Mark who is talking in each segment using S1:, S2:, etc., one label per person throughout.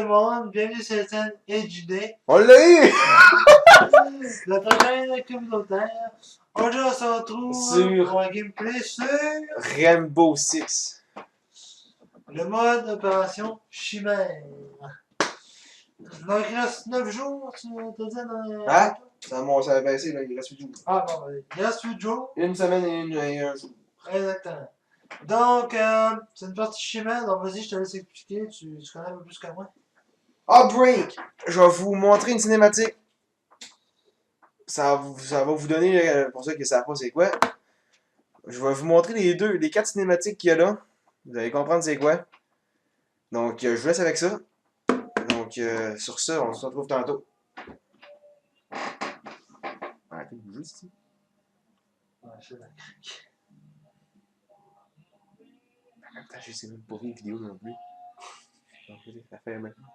S1: le monde, bienvenue sur la scène HD,
S2: On l'a eu!
S1: le prochain communautaire. Aujourd'hui, on se retrouve pour un gameplay sur
S2: Rainbow Six.
S1: le mode opération chimère. Donc, il reste 9 jours, tu te dis dans.
S2: Hein? Ça a baissé, là, il reste 8 jours.
S1: Ah, bon, il reste 8 jours.
S2: Une semaine et un jour.
S1: Exactement. Donc, c'est une partie chimère, donc vas-y, je te laisse expliquer, tu connais un peu plus que moi.
S2: Outbreak! Je vais vous montrer une cinématique. Ça va vous donner, pour ceux qui ne savent pas c'est quoi. Je vais vous montrer les 4 cinématiques qu'il y a là. Vous allez comprendre c'est quoi. Donc, je vous laisse avec ça. Donc, sur ça, on se retrouve tantôt. Arrêtez de bouger, ici.
S1: Ouais, je sais.
S2: En même temps, je sais même pas les vidéos non plus. Donc, ça fait maintenant.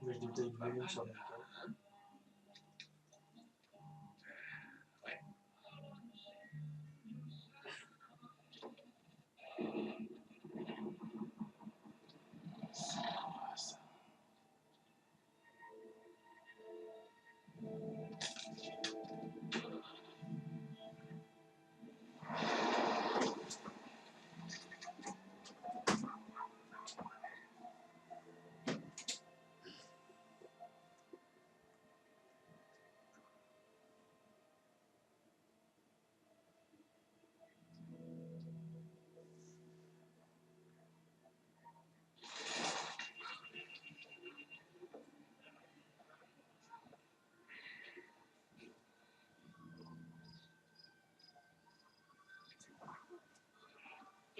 S1: Moi, je l'ai peut-être vu sur le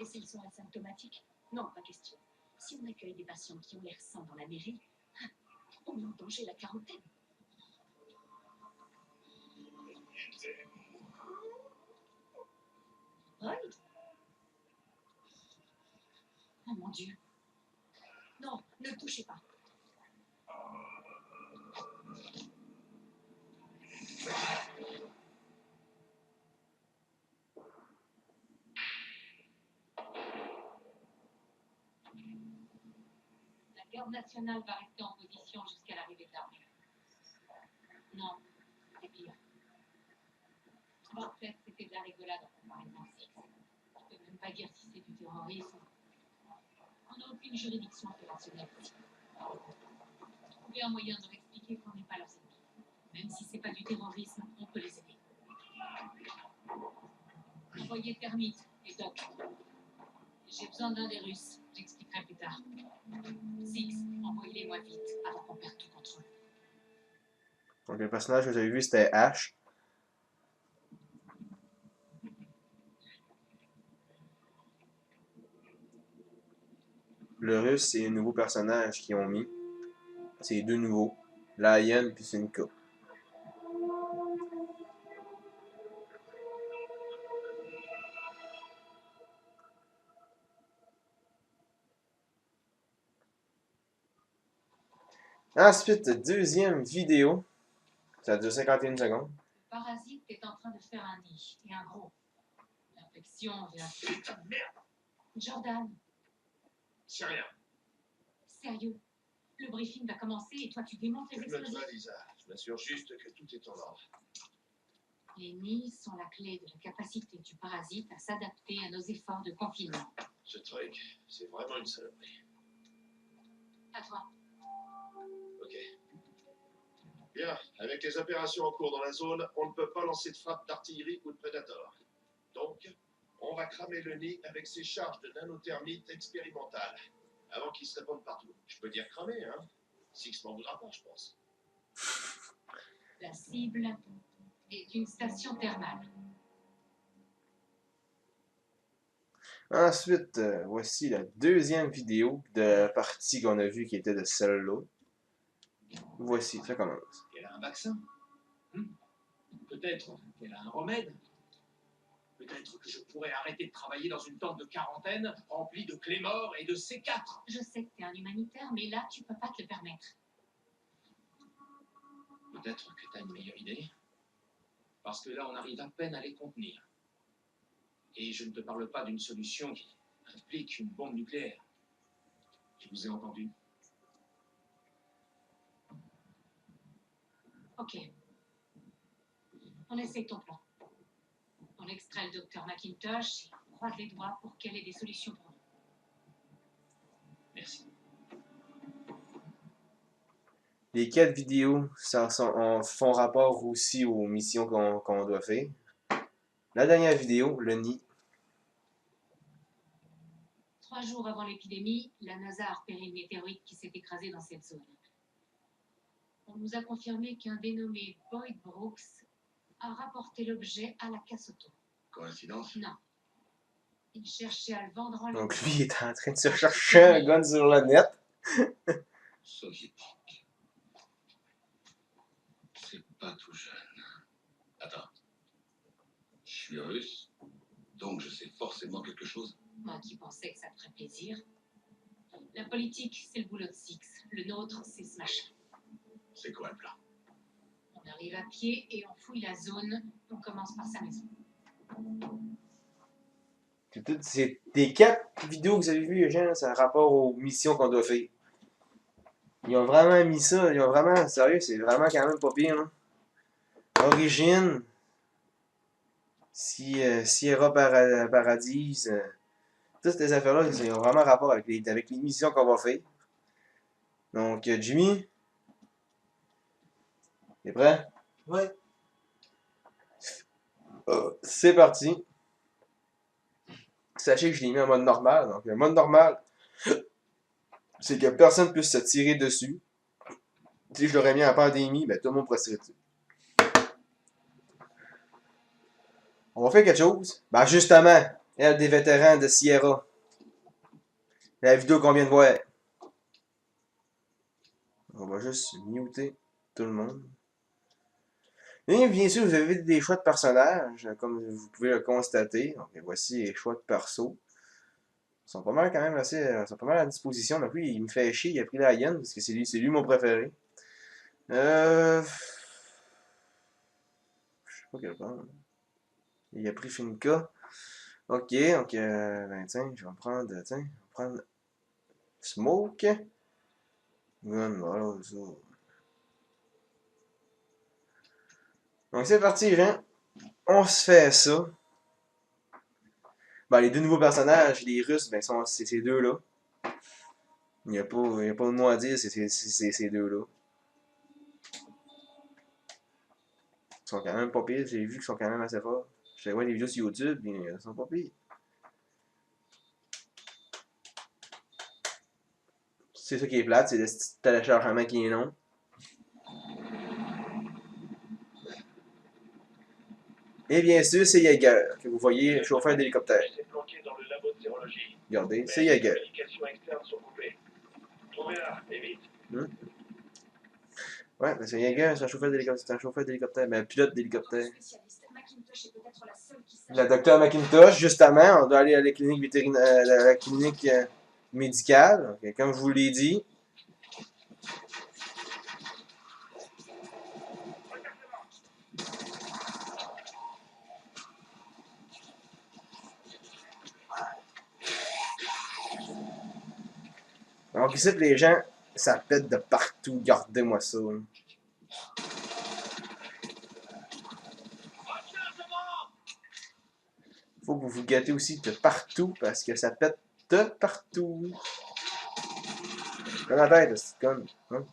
S3: Et s'ils sont asymptomatiques? Non, pas question. Si on accueille des patients qui ont l'air sains dans la mairie, on met en danger la quarantaine. Right? Oh mon Dieu. Non, ne touchez pas. La garde nationale va rester en position jusqu'à l'arrivée de l'armée. Non, c'est pire. En fait, c'était de la rigolade en comparaison de Six. Je peux même pas dire si c'est du terrorisme. On n'a aucune juridiction opérationnelle ici. Trouver un moyen de leur expliquer qu'on n'est pas leurs ennemis. Même si c'est pas du terrorisme, on peut les aider. Envoyez Termite et Doc. J'ai besoin d'un des Russes. J'expliquerai plus tard. Six, envoyez-les-moi vite avant qu'on perde tout contre eux.
S2: Donc, le personnage que vous avez vu, c'était Ash. Le russe, c'est un nouveau personnage qu'ils ont mis. C'est deux nouveaux. Lion puis Sunka. Ensuite, deuxième vidéo. Ça dure 51 secondes.
S3: Le parasite est en train de faire un nid, et un gros. L'infection vient...
S4: Putain de merde!
S3: Jordan,
S4: C'est rien.
S3: sérieux. Le briefing va commencer et toi tu démontes les
S4: Calme-toi,
S3: explosifs.
S4: Lisa. Je m'assure juste que tout est en ordre.
S3: Les nids sont la clé de la capacité du parasite à s'adapter à nos efforts de confinement.
S4: Ce truc, c'est vraiment une saloperie.
S3: À toi.
S4: Ok. Bien, avec les opérations en cours dans la zone, on ne peut pas lancer de frappe d'artillerie ou de prédator. Donc, on va cramer le nid avec ces charges de nanothermite expérimentales, avant qu'ils se répandent partout. Je peux dire cramer, hein? Six m'en voudra pas, je pense.
S3: La cible est une station thermale.
S2: Ensuite, voici la deuxième vidéo de la partie qu'on a vue qui était de celle-là. Voici, ça commence.
S5: Elle a un vaccin. Peut-être qu'elle a un remède. Peut-être que je pourrais arrêter de travailler dans une tente de quarantaine remplie de clés morts et de C4.
S3: Je sais que t'es un humanitaire, mais là tu peux pas te le permettre.
S5: Peut-être que t'as une meilleure idée. Parce que là, on arrive à peine à les contenir. Et je ne te parle pas d'une solution qui implique une bombe nucléaire. Je vous ai entendu.
S3: Ok. On essaie ton plan. On extrait le docteur McIntosh et on croise les doigts pour qu'elle ait des solutions pour nous.
S5: Merci.
S2: Les 4 vidéos font rapport aussi aux missions qu'on doit faire. La dernière vidéo, le nid.
S3: 3 jours avant l'épidémie, la NASA a repéré une météorite qui s'est écrasée dans cette zone. On nous a confirmé qu'un dénommé Boyd Brooks a rapporté l'objet à la casse auto.
S4: Coïncidence?
S3: Non. Il cherchait à le vendre en ligne.
S2: Donc lui, il est en train de se chercher un gun sur le net.
S4: Soviétique. C'est pas tout jeune. Attends. Je suis russe, donc je sais forcément quelque chose.
S3: Moi qui pensais que ça te ferait plaisir. La politique, c'est le boulot de Six. Le nôtre, c'est ce machin.
S4: C'est quoi le plan?
S3: On arrive à pied et on fouille la zone. On commence par sa maison.
S2: C'est des 4 vidéos que vous avez vues, les gens, c'est un rapport aux missions qu'on doit faire. Ils ont vraiment mis ça, ils ont vraiment, sérieux, c'est vraiment quand même pas pire. Hein. Origine, Sierra Paradis, toutes ces affaires-là, ils ont vraiment rapport avec les missions qu'on va faire. Donc, Jimmy, t'es prêt?
S1: Ouais.
S2: C'est parti. Sachez que je l'ai mis en mode normal. Donc, le mode normal, c'est que personne ne puisse se tirer dessus. Si je l'aurais mis en pandémie, ben, tout le monde pourrait se tirer dessus. On va faire quelque chose. Ben, justement, elle des vétérans de Sierra. La vidéo qu'on vient de voir. On va juste muter tout le monde. Et bien sûr, vous avez des choix de personnages, comme vous pouvez le constater. Donc, voici les choix de perso. Ils sont pas mal quand même assez. Ils sont pas mal à disposition. Donc lui, il me fait chier, il a pris la hyène, parce que c'est lui mon préféré. Je sais pas quel prendre. Il a pris Finka. Ok, donc ben tiens, je vais prendre. Tiens, je vais prendre Smoke. Gun, voilà, ça. Donc c'est parti, gens. On se fait ça. Ben, les 2 nouveaux personnages, les Russes, ben, c'est ces deux-là. Il n'y a pas de mot à dire, c'est ces deux-là. Ils sont quand même pas pires, j'ai vu qu'ils sont quand même assez forts. Je vois des vidéos sur YouTube, ils sont pas pires. C'est ça qui est plate, c'est le téléchargement qui est long. Et bien sûr, c'est Jaeger, que vous voyez, chauffeur d'hélicoptère. Regardez, c'est Jaeger. Ouais, mais c'est Jaeger, c'est un chauffeur d'hélicoptère, mais un pilote d'hélicoptère. Le docteur McIntosh, justement, on doit aller à la clinique vétérinaire, la clinique médicale, donc, comme je vous l'ai dit. Donc ici, les gens, ça pète de partout, regardez-moi ça. Faut que vous vous gâtez aussi de partout, parce que ça pète de partout. Dans la tête, c'est comme... Hein?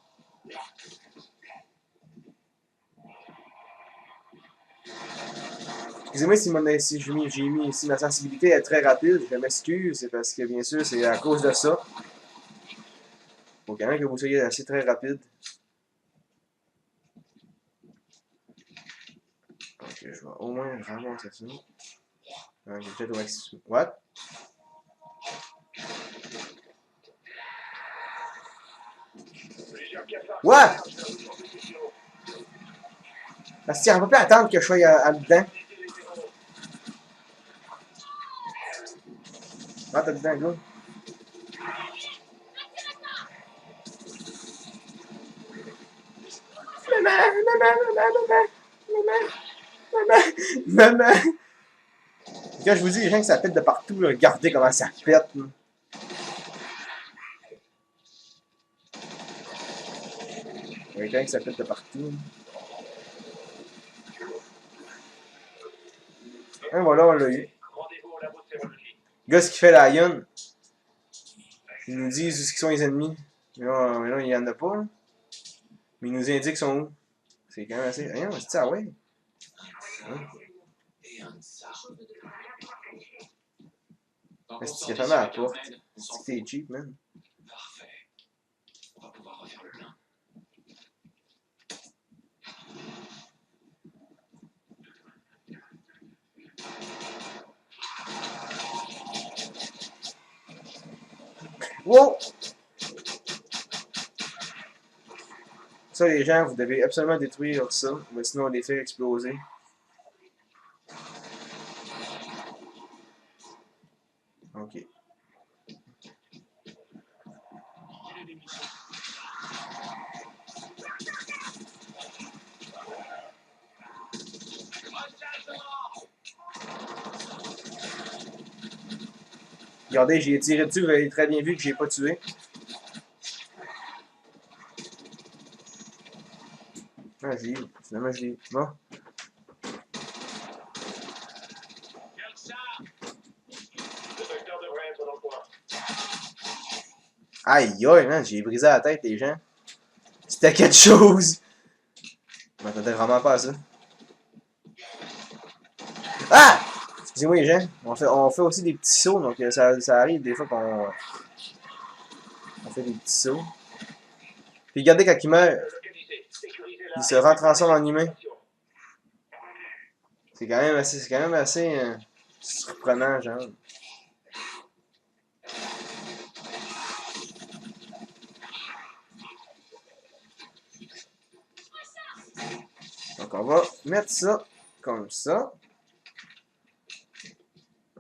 S2: Excusez-moi si j'ai mis ici ma sensibilité est très rapide, je m'excuse, c'est parce que bien sûr c'est à cause de ça. Faut quand même que vous soyez assez très rapide. Donc je vais au moins ramasser ça. Donc, je vais peut-être au maximum. What? What? Parce qu'on va plus attendre que je sois dedans. Rentre dedans, go. Maman. Quand je vous dis, les gens que ça pète de partout, là, regardez comment ça pète. Là. Regardez que ça pète de partout. Et voilà, on l'a eu.
S4: Rendez-vous au labo de sérologie.
S2: Le gars, ce qui fait la Ion, ils nous disent où sont les ennemis. Mais là, il y en a pas, là. Mais ils nous indiquent sont où. C'est quand même assez. Rien, c'est ça, ouais.
S5: Et un de ça.
S2: Est-ce qu'il a fermé à la porte? C'est cheap, man.
S5: Parfait. On va pouvoir refaire le plein.
S2: Wow! Ça, les gens, vous devez absolument détruire ça, mais sinon on les fait exploser. Ok. Regardez, j'ai tiré dessus, vous avez très bien vu que j'ai pas tué. Ah, j'ai eu. Finalement, je l'ai eu. Bon.
S4: Le docteur devrait être dans le coin.
S2: Aïe aïe, man, j'ai brisé la tête, les gens. C'était quelque chose! Je m'attendais vraiment pas à ça. Ah! Excusez-moi, les gens. On fait aussi des petits sauts, donc ça arrive des fois qu'on. On fait des petits sauts. Puis regardez quand il meurt, il se retransforme en humain. C'est quand même assez surprenant, genre. Donc on va mettre ça comme ça.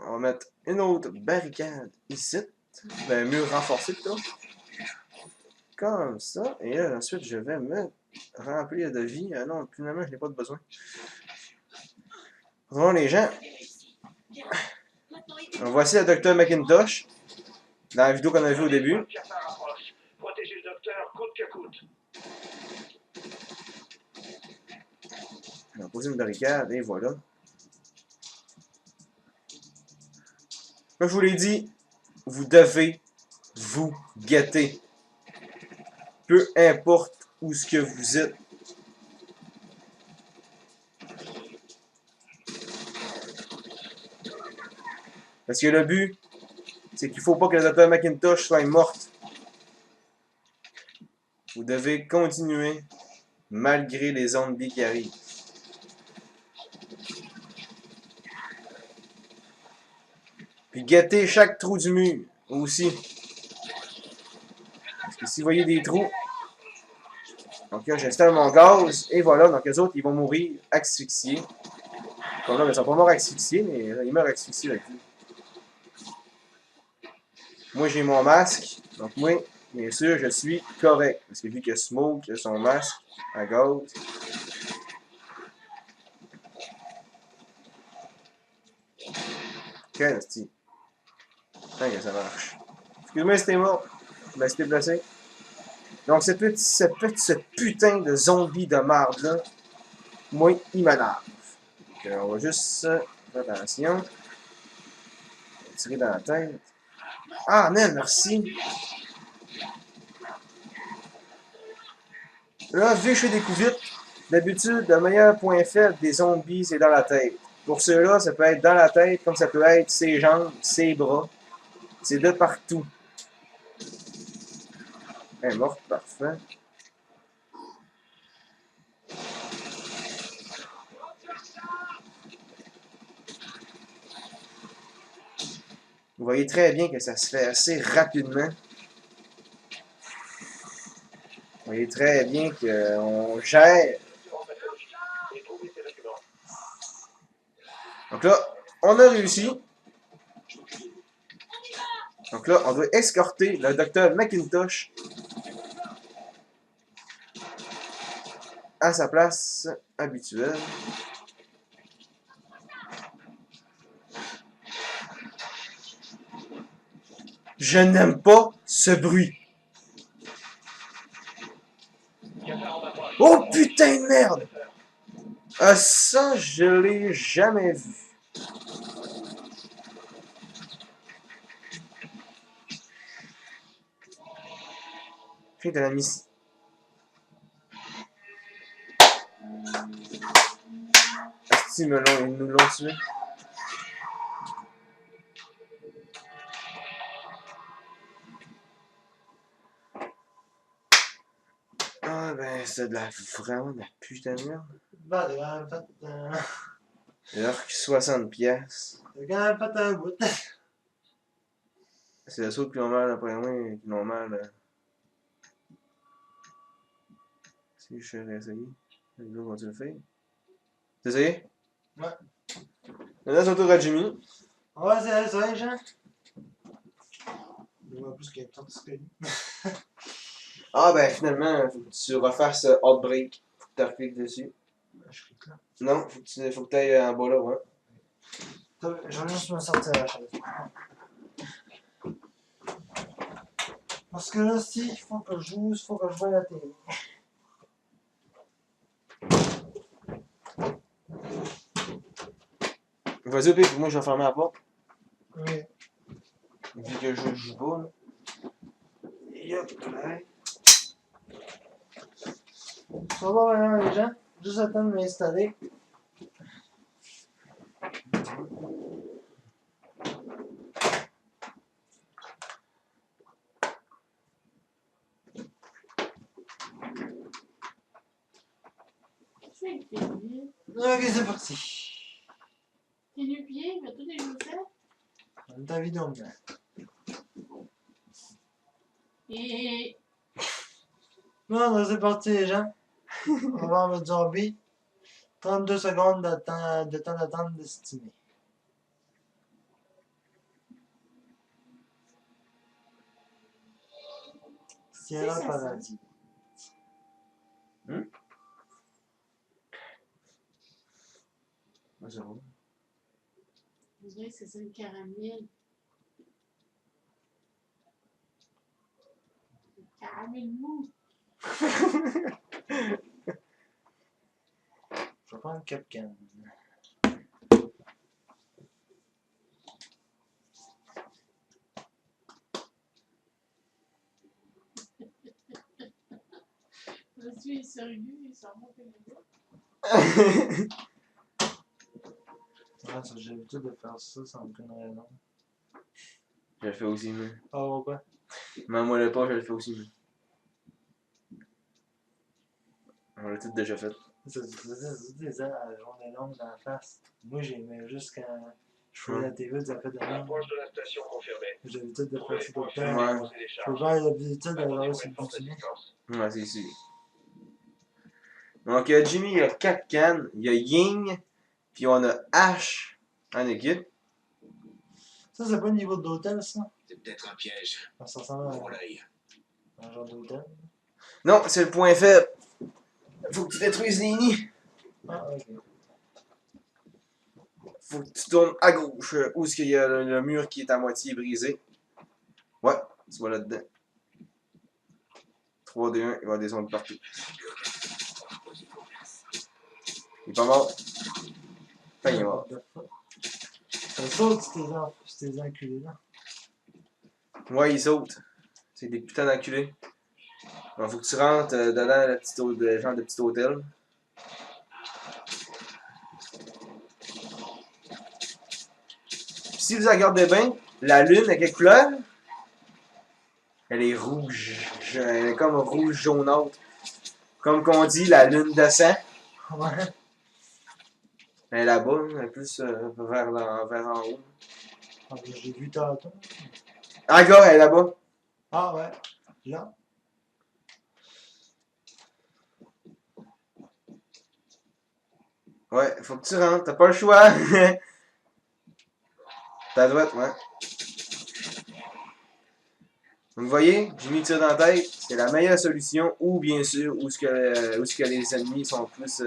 S2: On va mettre une autre barricade ici. Ben, un mur renforcé plutôt. Comme ça. Et là, ensuite, je vais me remplir de vie. Ah non, finalement, je n'ai pas de besoin. Bonjour les gens. Donc, voici le docteur McIntosh. Dans la vidéo qu'on a vue au début.
S4: Protégez le docteur coûte que coûte.
S2: On va poser une barricade et voilà. Comme je vous l'ai dit, vous devez vous guetter. Peu importe où ce que vous êtes. Parce que le but, c'est qu'il ne faut pas que le docteur McIntosh soit morte. Vous devez continuer malgré les zombies qui arrivent. Puis guettez chaque trou du mur aussi. Parce que si vous voyez des trous, donc là j'installe mon gaz et voilà, donc les autres ils vont mourir asphyxiés. Comme là, ils sont pas morts asphyxiés, mais ils meurent asphyxiés là-dessus. Moi j'ai mon masque, donc moi, bien sûr, je suis correct. Parce que vu que Smoke a son masque à gaz. Quel style. Tant que ça marche. Excuse-moi si t'es mort. Ben si t'es blessé. Donc ce putain de zombie de marde là, moi il m'énerve. Donc on va juste faire attention. Tirer dans la tête. Ah man, merci. Là, vu que je fais des coups vite, d'habitude, le meilleur point faible des zombies, c'est dans la tête. Pour ceux-là, ça peut être dans la tête, comme ça peut être ses jambes, ses bras. C'est de partout. Elle est morte, parfait. Vous voyez très bien que ça se fait assez rapidement. Vous voyez très bien qu'on gère. Donc là, on a réussi. Donc là, on doit escorter le docteur McIntosh à sa place habituelle. Je n'aime pas ce bruit. Oh putain de merde! Ça, je l'ai jamais vu. sais que t'as la mission. Asti, ils nous l'ont tué. Ah ben, c'est vraiment de la putain de merde.
S1: Bah, t'as quand même fait.
S2: Alors que 60 piastres.
S1: T'as quand même fait un bout.
S2: C'est le saut qui l'ont mal après moi, qui l'ont mal. Si je vais essayer. Les autres vont-tu le faire? T'as essayé?
S1: Ouais.
S2: Maintenant, c'est au tour à Jimmy.
S1: On va essayer ça, les gens. Je vois plus qu'il y a tant de screen.
S2: Ah ben, finalement, faut que tu refasses Outbreak. Faut que tu recliques dessus.
S1: Je clique là.
S2: Non, faut que tu ailles en bas là, ouais.
S1: Je vais juste me sortir la chaise. Parce que là, si, il faut que je joue, il faut que je voie la télé.
S2: Vas-y, au pire, puis moi je vais fermer la porte.
S1: Oui.
S2: Vu que je joue pas, là.
S1: Yep, ouais. Ça va maintenant, les gens? Juste le temps de m'installer.
S6: C'est que t'es nu.
S1: Ok, c'est parti.
S6: T'es nu-pied, mais tous les chaussettes.
S1: On est en vidéo maintenant.
S6: Et
S1: Non, c'est parti, les gens. On va en mettre zombie. 32 secondes de temps d'attente estimé. Sierra
S6: C'est ça, ça.
S1: Paradis.
S2: Ouais, c'est bon.
S6: on dirait que c'est une caramel. Caramel mou.
S1: Je vais prendre Capcan.
S6: Je suis sérieux, ils s'en vont les gars.
S1: Ouais, ça, j'ai l'habitude de faire ça sans aucune raison.
S2: Je le fais aussi, moi.
S1: Ah, pourquoi?
S2: Mais moi le pas, je le fais aussi, moi. On l'a tout déjà fait.
S1: Ça, tu faisais des heures à la journée longue dans la face. Moi, j'aimais juste quand je faisais la TV, ça fait de même.
S4: Approche de la station confirmée.
S1: J'ai l'habitude de faire ça tout le
S4: Trouvez
S1: temps.
S2: Ouais.
S4: pour
S1: Je
S4: télécharge.
S1: peux faire l'habitude d'aller
S4: Attention
S1: sur
S4: à
S1: le
S4: une forte
S1: bitume.
S4: assistance.
S2: Ouais, c'est sûr. Donc, Jimmy, il y a 4 cannes. Il y a Ying. Puis on a Ash en équipe.
S1: Ça, c'est pas le niveau d'hôtel, ça?
S5: C'est peut-être un piège.
S1: Ça ressemble
S5: Pour
S1: à
S5: l'œil.
S1: un genre d'hôtel.
S2: Non, c'est le point faible. Faut que tu détruises les nids.
S1: Ah, ok.
S2: Faut que tu tournes à gauche, où est-ce qu'il y a le mur qui est à moitié brisé. Ouais, tu vas là-dedans. 3, 2, 1, il va y avoir des zombies partout. Il est pas mort. Enfin, il est mort.
S1: Ça saute ces enculés-là.
S2: Ouais, il saute. C'est des putains d'enculés. Donc, faut que tu rentres dedans le genre de petit hôtel. Si vous regardez bien, la lune, à quelle couleur? Elle est rouge. Elle est comme rouge jaunâtre. Comme qu'on dit, la lune de sang.
S1: Ouais.
S2: Elle est là-bas, elle est plus vers en haut.
S1: Ah, ben, j'ai vu tantôt.
S2: Encore, elle est là-bas.
S1: Ah, ouais. Là.
S2: Ouais, faut que tu rentres, t'as pas le choix. T'as à droite, ouais. Donc, vous voyez, Jimmy tire dans la tête, c'est la meilleure solution, ou bien sûr, où ce que les ennemis sont plus.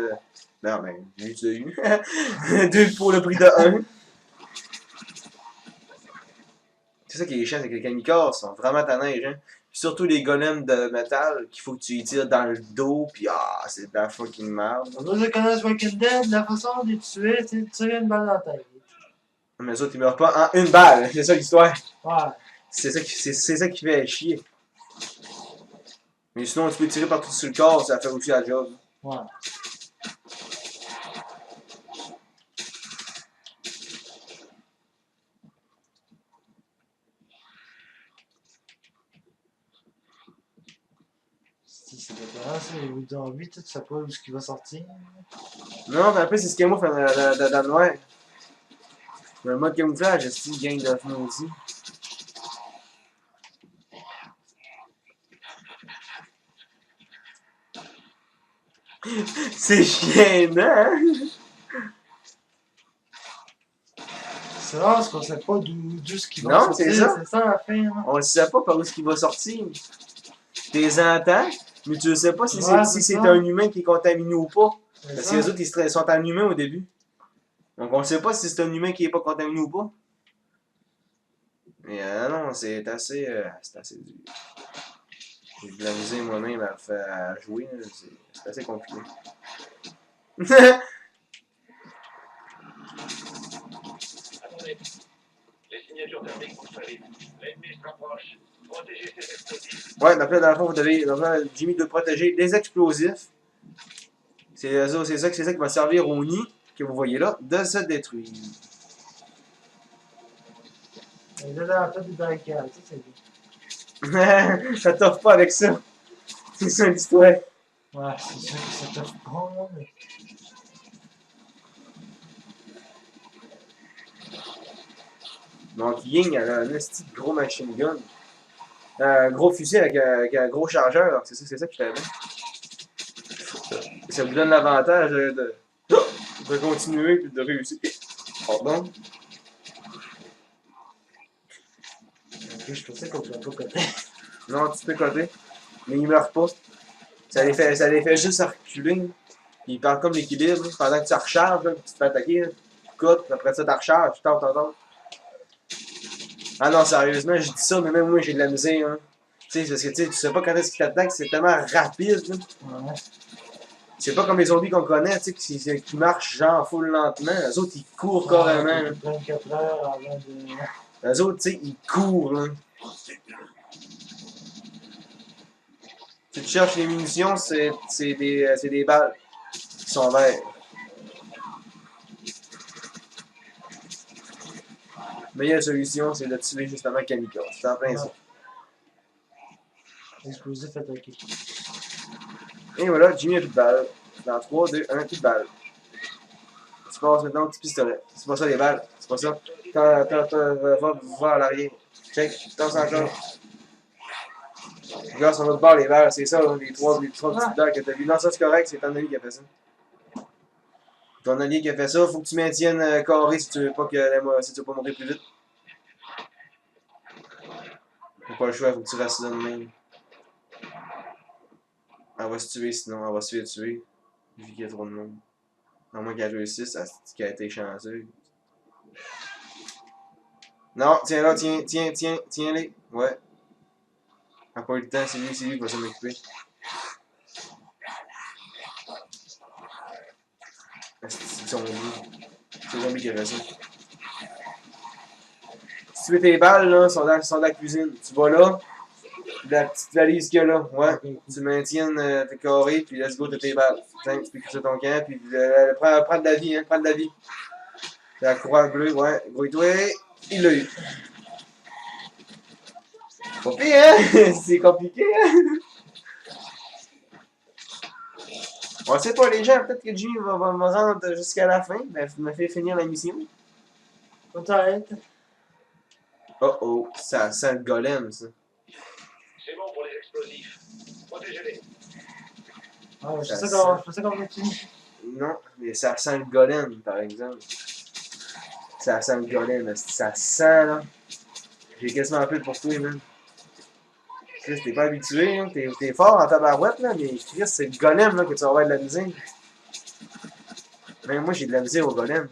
S2: Non, ben, j'ai déjà eu. 2 pour le prix de 1. C'est ça qui est chiant, c'est que les kamikazes sont vraiment tannants, hein. Surtout les golems de métal qu'il faut que tu y tires dans le dos, pis c'est de la fucking merde.
S1: On doit connaître Walking Dead, la façon de les tuer, c'est de tirer une balle dans la tête.
S2: Mais les autres, ils meurent pas en une balle, c'est ça l'histoire.
S1: Ouais.
S2: C'est ça qui fait chier. Mais sinon, tu peux tirer partout sur le corps, ça fait aussi la job.
S1: Ouais. C'est dégueulasse, les zombies, tu sais pas où ce qui va sortir.
S2: Non, mais après, c'est ce qu'il camoufle dans le noir. Le mode camouflage, c'est une gang de fumée aussi. C'est chiant, hein?
S1: C'est rare parce qu'on sait pas d'où ce qui va
S2: Non,
S1: sortir.
S2: c'est ça.
S1: C'est ça la fin. Hein.
S2: On ne sait pas par où est-ce qu'il va sortir. Tu les entends, mais tu ne sais pas si
S1: Ouais,
S2: c'est
S1: c'est ça.
S2: un humain qui est contaminé ou pas.
S1: C'est
S2: Parce
S1: ça.
S2: que les autres, ils sont en humain au début. Donc on ne sait pas si c'est un humain qui n'est pas contaminé ou pas. Mais non, c'est assez dur. J'ai de la misère moi-même à jouer, c'est assez compliqué.
S4: Attendez. Les signatures thermiques vont très vite. L'ennemi se rapproche. Protégez ces explosifs.
S2: Ouais, donc là, dans le fond, vous avez Jimmy de protéger les explosifs. C'est ça qui va servir au nid, que vous voyez là, de se détruire.
S1: Il est dans la tête des barricades, ça c'est bien.
S2: Ça t'offre pas avec ça. C'est ça l'histoire.
S1: Ouais, c'est sûr que ça t'offre pas, moi, mais.
S2: Donc Ying, elle a un esti de gros machine gun. Un gros fusil avec un gros chargeur, c'est ça qui fait bien. Ça vous donne l'avantage de continuer et de réussir. Pardon.
S1: Ok, je pensais qu'on pouvait pas coter.
S2: Non, tu peux coter. Mais ils meurent pas. Ça les fait juste reculer. Ils perdent comme l'équilibre. Pendant que tu recharges, là, tu te fais attaquer, là, tu cotes, après ça tu recharges, tu tentes. Ah non, sérieusement, je dis ça, mais même moi j'ai de la misère. Hein. Tu sais, parce que tu sais pas quand est-ce qu'ils t'attaquent, c'est tellement rapide. Là.
S1: Ouais.
S2: C'est pas comme les zombies qu'on connaît, tu sais, qui marchent genre full lentement. Les autres, ils courent carrément. Là.
S1: 24 heures avant de.
S2: Les autres, tu sais, ils courent. Là. Tu te cherches les munitions, c'est des balles qui sont vertes. Meilleure solution, c'est de tuer justement Kamikaze. C'est en plein ça.
S1: Explosif attaqué.
S2: Et voilà, Jimmy a plus de balles. Dans 3, 2, 1, plus de balles. Tu passes maintenant au petit pistolet. C'est pas ça les balles. C'est pas ça. Va à l'arrière. Check. Dans un genre. Regarde sur l'autre bord les balles. C'est ça, là, les trois petites balles que t'as vu. Non, ça c'est correct. C'est ton allié qui a fait ça. Ton allié qui a fait ça. Faut que tu maintiennes carré si tu veux pas monter plus vite. T'as pas le choix. Faut que tu restes là de même. Elle va se tuer sinon. Elle va se faire tuer. Vu qu'il y a trop de monde. À moins qu'elle réussisse, qu'elle a été chanceuse. Non, tiens là, tiens-les. Ouais. Elle n'a pas eu le temps, c'est lui qui va s'en occuper. C'est zombie. C'est zombie qui a fait ça. Si tu veux tes balles, là, sont dans la cuisine. Tu vas là, la petite valise qu'il y a là. Ouais. Tu maintiens tes carrés, puis let's go, t'as tes balles. Tiens, tu peux crisser ton camp, puis prends de la vie, hein, prends de la vie. La croix bleue, ouais, grouille-toi, il l'a eu. Pas pire, hein? C'est compliqué, hein? On sait pas, les gens, peut-être que Jimmy va me rendre jusqu'à la fin, me fait finir la mission.
S1: Peut-être.
S2: Oh oh, ça sent le golem, ça.
S4: C'est bon pour les explosifs. Protégez-les.
S1: Ah, je
S2: Ça
S1: sais qu'on est fini.
S2: Non, mais ça sent le golem, par exemple. Ça sent le golem, ça sent, là. J'ai quasiment appelé pour toi, man. Chris, t'es pas habitué, hein. T'es fort en tabarouette, là, mais Chris, c'est le golem, là, que tu vas avoir de la misère. Même moi, j'ai de la misère au golem.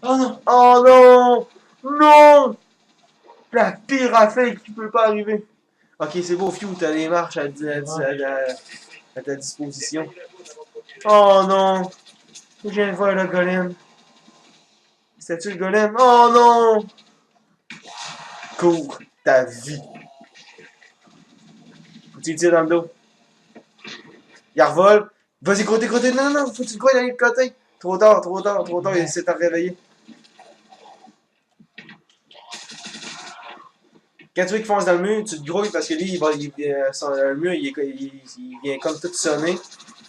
S1: Oh non!
S2: Oh non! Non! La pire affaire qui peut pas arriver. Ok, c'est beau, Few, t'as les marches à ta disposition. Oh non! Je viens de voir le golem. C'était-tu le golem? Oh non! Cours ta vie. Faut que tu le tires dans le dos. Il revole. Vas-y, côté, côté. Non, non, non, faut que tu le crois d'aller de côté. Trop tard, trop tard, trop tard, il s'est réveillé. Quand tu veux qu'il fonce dans le mur, tu te grouilles parce que lui, le mur, il vient comme tout sonner.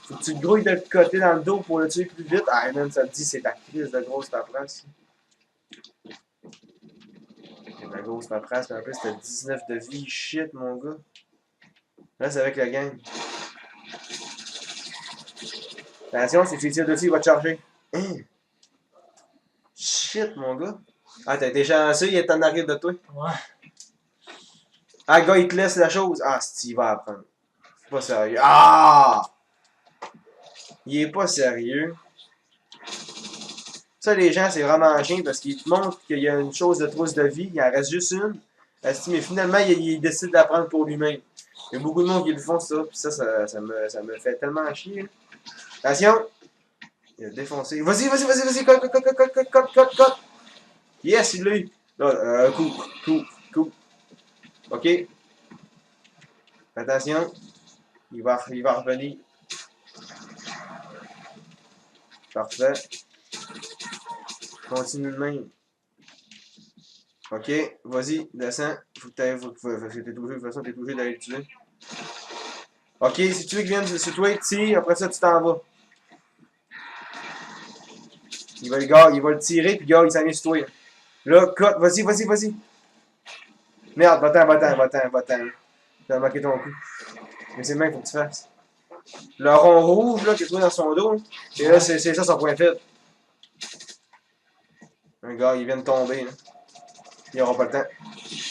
S2: Faut que tu te grouilles de le côté dans le dos pour le tuer plus vite. Ah, man, ça te dit, c'est ta crise de grosse paperasse. C'est de la grosse paperasse, mais en plus, t'as 19 de vie. Shit, mon gars. Là, c'est avec la gang. Attention, si tu tires dessus, il va te charger. Hein? Shit, mon gars. Ah, t'as été chanceux, il est en arrière de toi.
S1: Ouais.
S2: Ah, le gars, il te laisse la chose. Ah, c'est il va apprendre. C'est pas sérieux. Ah! Il est pas sérieux. Ça, les gens, c'est vraiment chien parce qu'ils te montrent qu'il y a une chose de trousse de vie, il en reste juste une. Asti, mais finalement, il décide d'apprendre pour lui-même. Il y a beaucoup de monde qui le font, ça, pis ça me fait tellement chier. Attention! Il a défoncé. Vas-y, vas-y, vas-y, vas-y, cote. Yes, il l'a eu. Là, coup. Ok. Attention. Il va revenir. Parfait. Continue de même. Ok, vas-y, descends. Faut que t'es obligé, de toute façon, t'es obligé d'aller le tuer. Ok, si tu veux qu'il vienne sur toi, tire, après ça, tu t'en vas. Il va le tirer, puis gars, il s'en vient sur toi. Là, cut, vas-y. Merde, va-t'en. T'as manqué ton coup. Mais c'est le même qu'il faut que tu fasses. Le rond rouge, là, qui est trouvé dans son dos, et là, c'est ça son point faible. Un gars, il vient de tomber, là. Il aura pas le temps.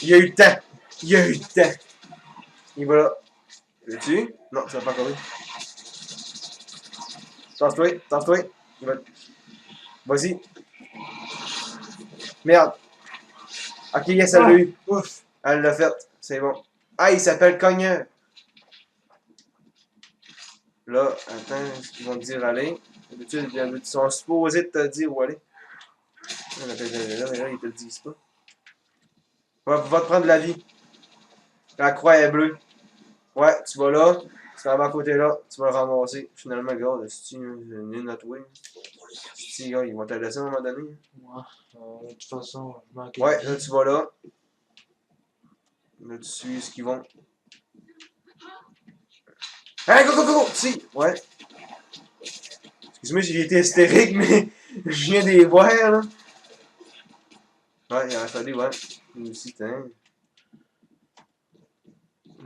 S2: Il a eu le temps. Il va là. Le tue? Non, ça va pas encore eu. Tasse-toi. Il va... Vas-y. Merde. Ok, yes, elle l'a eu.
S1: Ouf.
S2: Elle l'a fait. C'est bon. Ah, il s'appelle Cogneur. Là, attends, ce qu'ils vont te dire aller. D'habitude, ils sont supposés te dire où aller. Là, mais là, ils te le disent pas. Va te prendre la vie. La croix est bleue. Ouais, tu vas là. Tu vas à côté là. Tu vas le ramasser. Finalement, gars, c'est une à toi. Si, gars, ils vont te laisser à un moment donné.
S1: Ouais. De toute façon, je manque de
S2: Ouais,
S1: vie.
S2: là, tu vas là. Là, tu suis ce qu'ils vont. Hey, go! Si! Ouais. Excuse-moi si j'ai été hystérique, mais je viens des voir, là. Ouais, il a fallu, ouais. Nous aussi, tiens.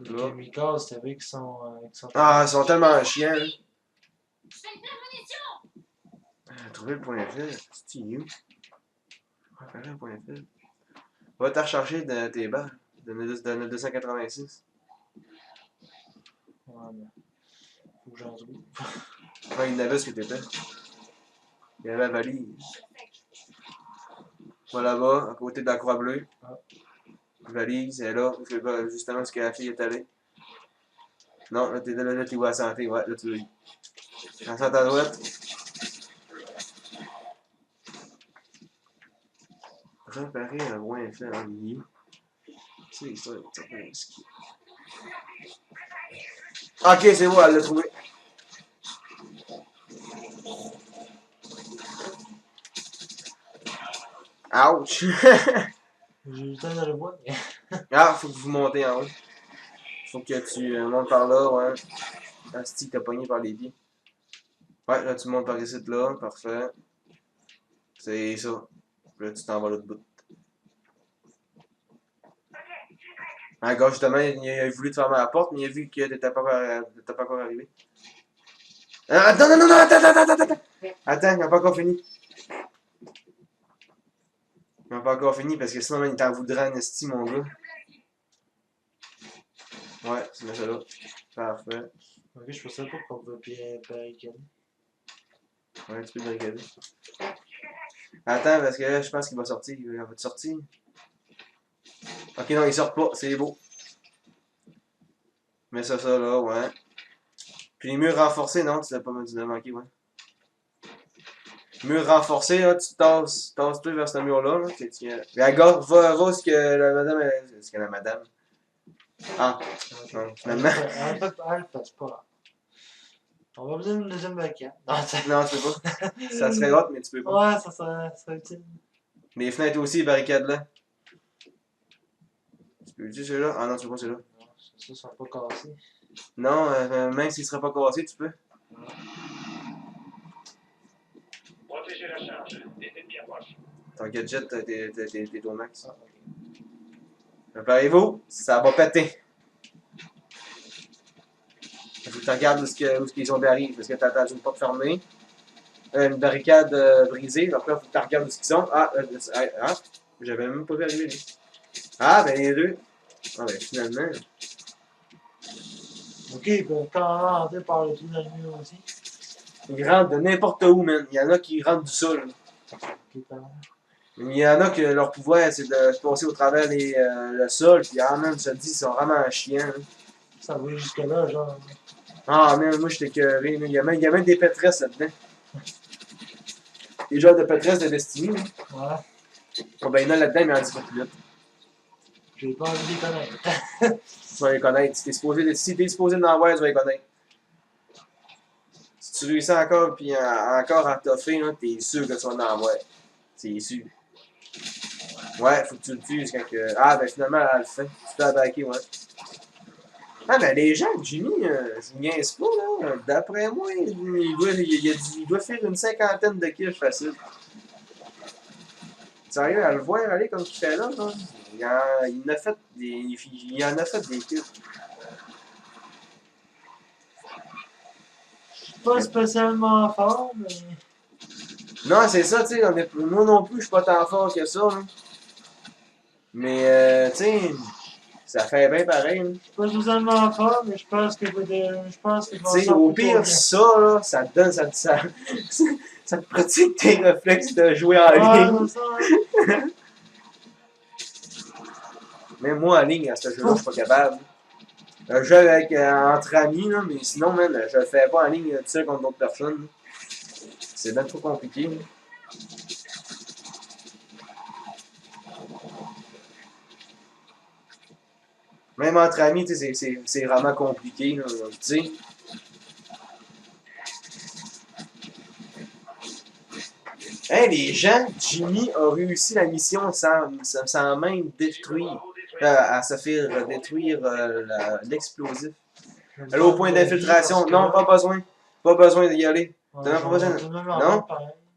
S1: Les Mikaz, t'as vu qu'ils sont.
S2: Ah, ils sont tellement chiants, là. Trouver le point faible. C'est où? Trouver le point faible. Va te recharger de tes balles. De notre 286.
S1: Ouais, mais. Faut que j'en trouve.
S2: Ouais, il n'avait ce que t'étais. Il y avait la valise. Va là-bas, à côté de la croix bleue.
S1: Ah.
S2: Valise, elle est là. Justement, ce que la fille est allée. Non, là, t'es où à la santé. Ouais, là, tu l'as eu. En santé à droite. Réparer un point faible en milieu. C'est ça, ok, c'est bon, elle l'a trouvé. Ouch!
S1: J'ai eu le temps de le voir.
S2: Ah, faut que vous montez en haut. Faut que tu montes par là, ouais. Asti, t'as pogné par les pieds. Ouais, là, tu montes par ici, là. Parfait. C'est ça. Là, tu t'en vas l'autre bout. Ah, gars, justement, il a voulu te fermer la porte, mais il a vu que t'étais pas encore arrivé. Ah, attends, non, attends! Attends, il n'a pas encore fini. Il n'a pas encore fini parce que sinon, il t'en voudra un esti, mon gars. Ouais, tu mets ça là. Parfait.
S1: Ok, je pensais pas qu'on peut barricader.
S2: Ouais, tu peux barricader. Attends, parce que là, je pense qu'il va sortir. Il va te sortir. Ok, non, il sort pas. C'est beau. Mets ça là, ouais. Puis les murs renforcés, non, tu l'as manqué, ouais. Mur renforcé, là, tu tasses-toi vers ce mur-là. Là, la gars, va ce que la madame. Ce que la madame. Ah, non, finalement.
S1: Elle passe pas. On va besoin d'une deuxième barricade. Non,
S2: Non, tu peux pas. Ça serait hot, mais tu peux pas.
S1: ouais, ça serait utile.
S2: Les fenêtres aussi, barricades là. Tu peux utiliser ceux-là? Ah non, tu peux pas ceux-là.
S1: Non, ça sera pas cassé.
S2: Non, même s'il serait pas cassé, tu peux.
S4: Protégez la charge. Des ennemis approchent.
S2: Ton gadget, t'es au max.
S1: Ah, ok.
S2: Préparez-vous, ça va péter. Faut que tu regardes où est-ce qu'ils ont arrivent, parce que t'as attendu une porte fermée. Une barricade brisée, après il faut que tu regardes où ils sont. J'avais même pas vu arriver lui. Ah, ben les deux. Ah, ben finalement.
S1: Ok, ils peuvent quand même rentrer par le trou dans le mur aussi.
S2: Ils rentrent de n'importe où, man. Il y en a qui rentrent du sol.
S1: Ok, pardon.
S2: Il y en a que leur pouvoir, c'est de se passer au travers le sol, puis ah, man, je te dis, ils sont vraiment chiants. Hein.
S1: Ça va jusque-là, genre.
S2: Ah, man, moi, j'étais écœuré. Il y a même des pétresses là-dedans. Des genres de pétresses de Destiny. Hein.
S1: Ouais.
S2: Oh, ben, il y en a là-dedans, mais en 10 fois plus vite.
S1: J'ai pas envie de les connaître.
S2: Tu vas les connaître. Si t'es supposé d'en voir, tu vas les connaître. Si tu réussis encore, puis encore à toffer, t'es sûr que tu vas en voir. C'est sûr. Ouais, faut que tu le tues quand que. Ah, ben finalement, elle le fait. Tu peux attaquer, ouais. Ah, ben les gens, Jimmy, je vous niaise pas, là. D'après moi, il doit faire une cinquantaine de kills facile. Tu arrives à le voir aller comme tu fais là, là. Il en a fait des kills.
S1: Pas spécialement fort, mais.
S2: Non, c'est ça, tu sais. Moi non plus, je suis pas tant fort que ça, là. Mais, tu sais, ça fait bien pareil. Là.
S1: Pas spécialement fort, mais je pense que je pense que je vais
S2: Tu sais,
S1: en
S2: au
S1: sortir plutôt
S2: pire,
S1: bien.
S2: ça, là, ça te donne, ça te pratique tes réflexes de jouer en
S1: Ah,
S2: ligne.
S1: c'est ça, hein.
S2: Même moi, en ligne, à ce jeu-là, je suis pas capable. Je joue avec, entre amis, là, mais sinon, man, je le fais pas en ligne tout seul contre d'autres personnes. Là. C'est bien trop compliqué. Là. Même entre amis, tu sais, c'est vraiment compliqué. Là, tu sais. Hey, les gens, Jimmy a réussi la mission sans même détruire, à se faire détruire l'explosif. Aller au point d'infiltration. Non, pas besoin. Pas besoin d'y aller.
S1: Ouais,
S2: T'en as pas besoin. Non?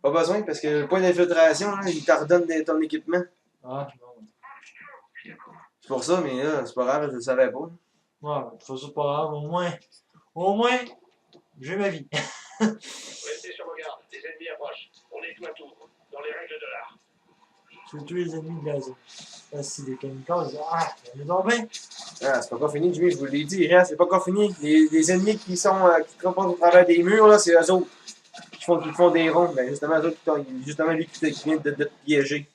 S2: Pas besoin parce que le point d'infiltration, là, il t'ordonne ton équipement.
S1: Ah, non.
S2: C'est pour ça, mais là, c'est pas grave, je le savais pas.
S1: Ouais, de toute façon, c'est pas grave. Au moins, j'ai ma vie.
S4: Restez sur vos gardes. Des ennemis approchent. On nettoie tout. Dans les règles de l'art.
S1: C'est tous les ennemis de la zone. Ah, si des kamikazes, il y en a donc bien.
S2: Ah, c'est pas encore fini, Jimmy, je vous l'ai dit, rien, c'est pas encore fini. Les ennemis qui traversent au travers des murs, là, c'est eux autres. Qui font des ronds. Ben, justement, eux autres, justement, lui qui vient de te piéger.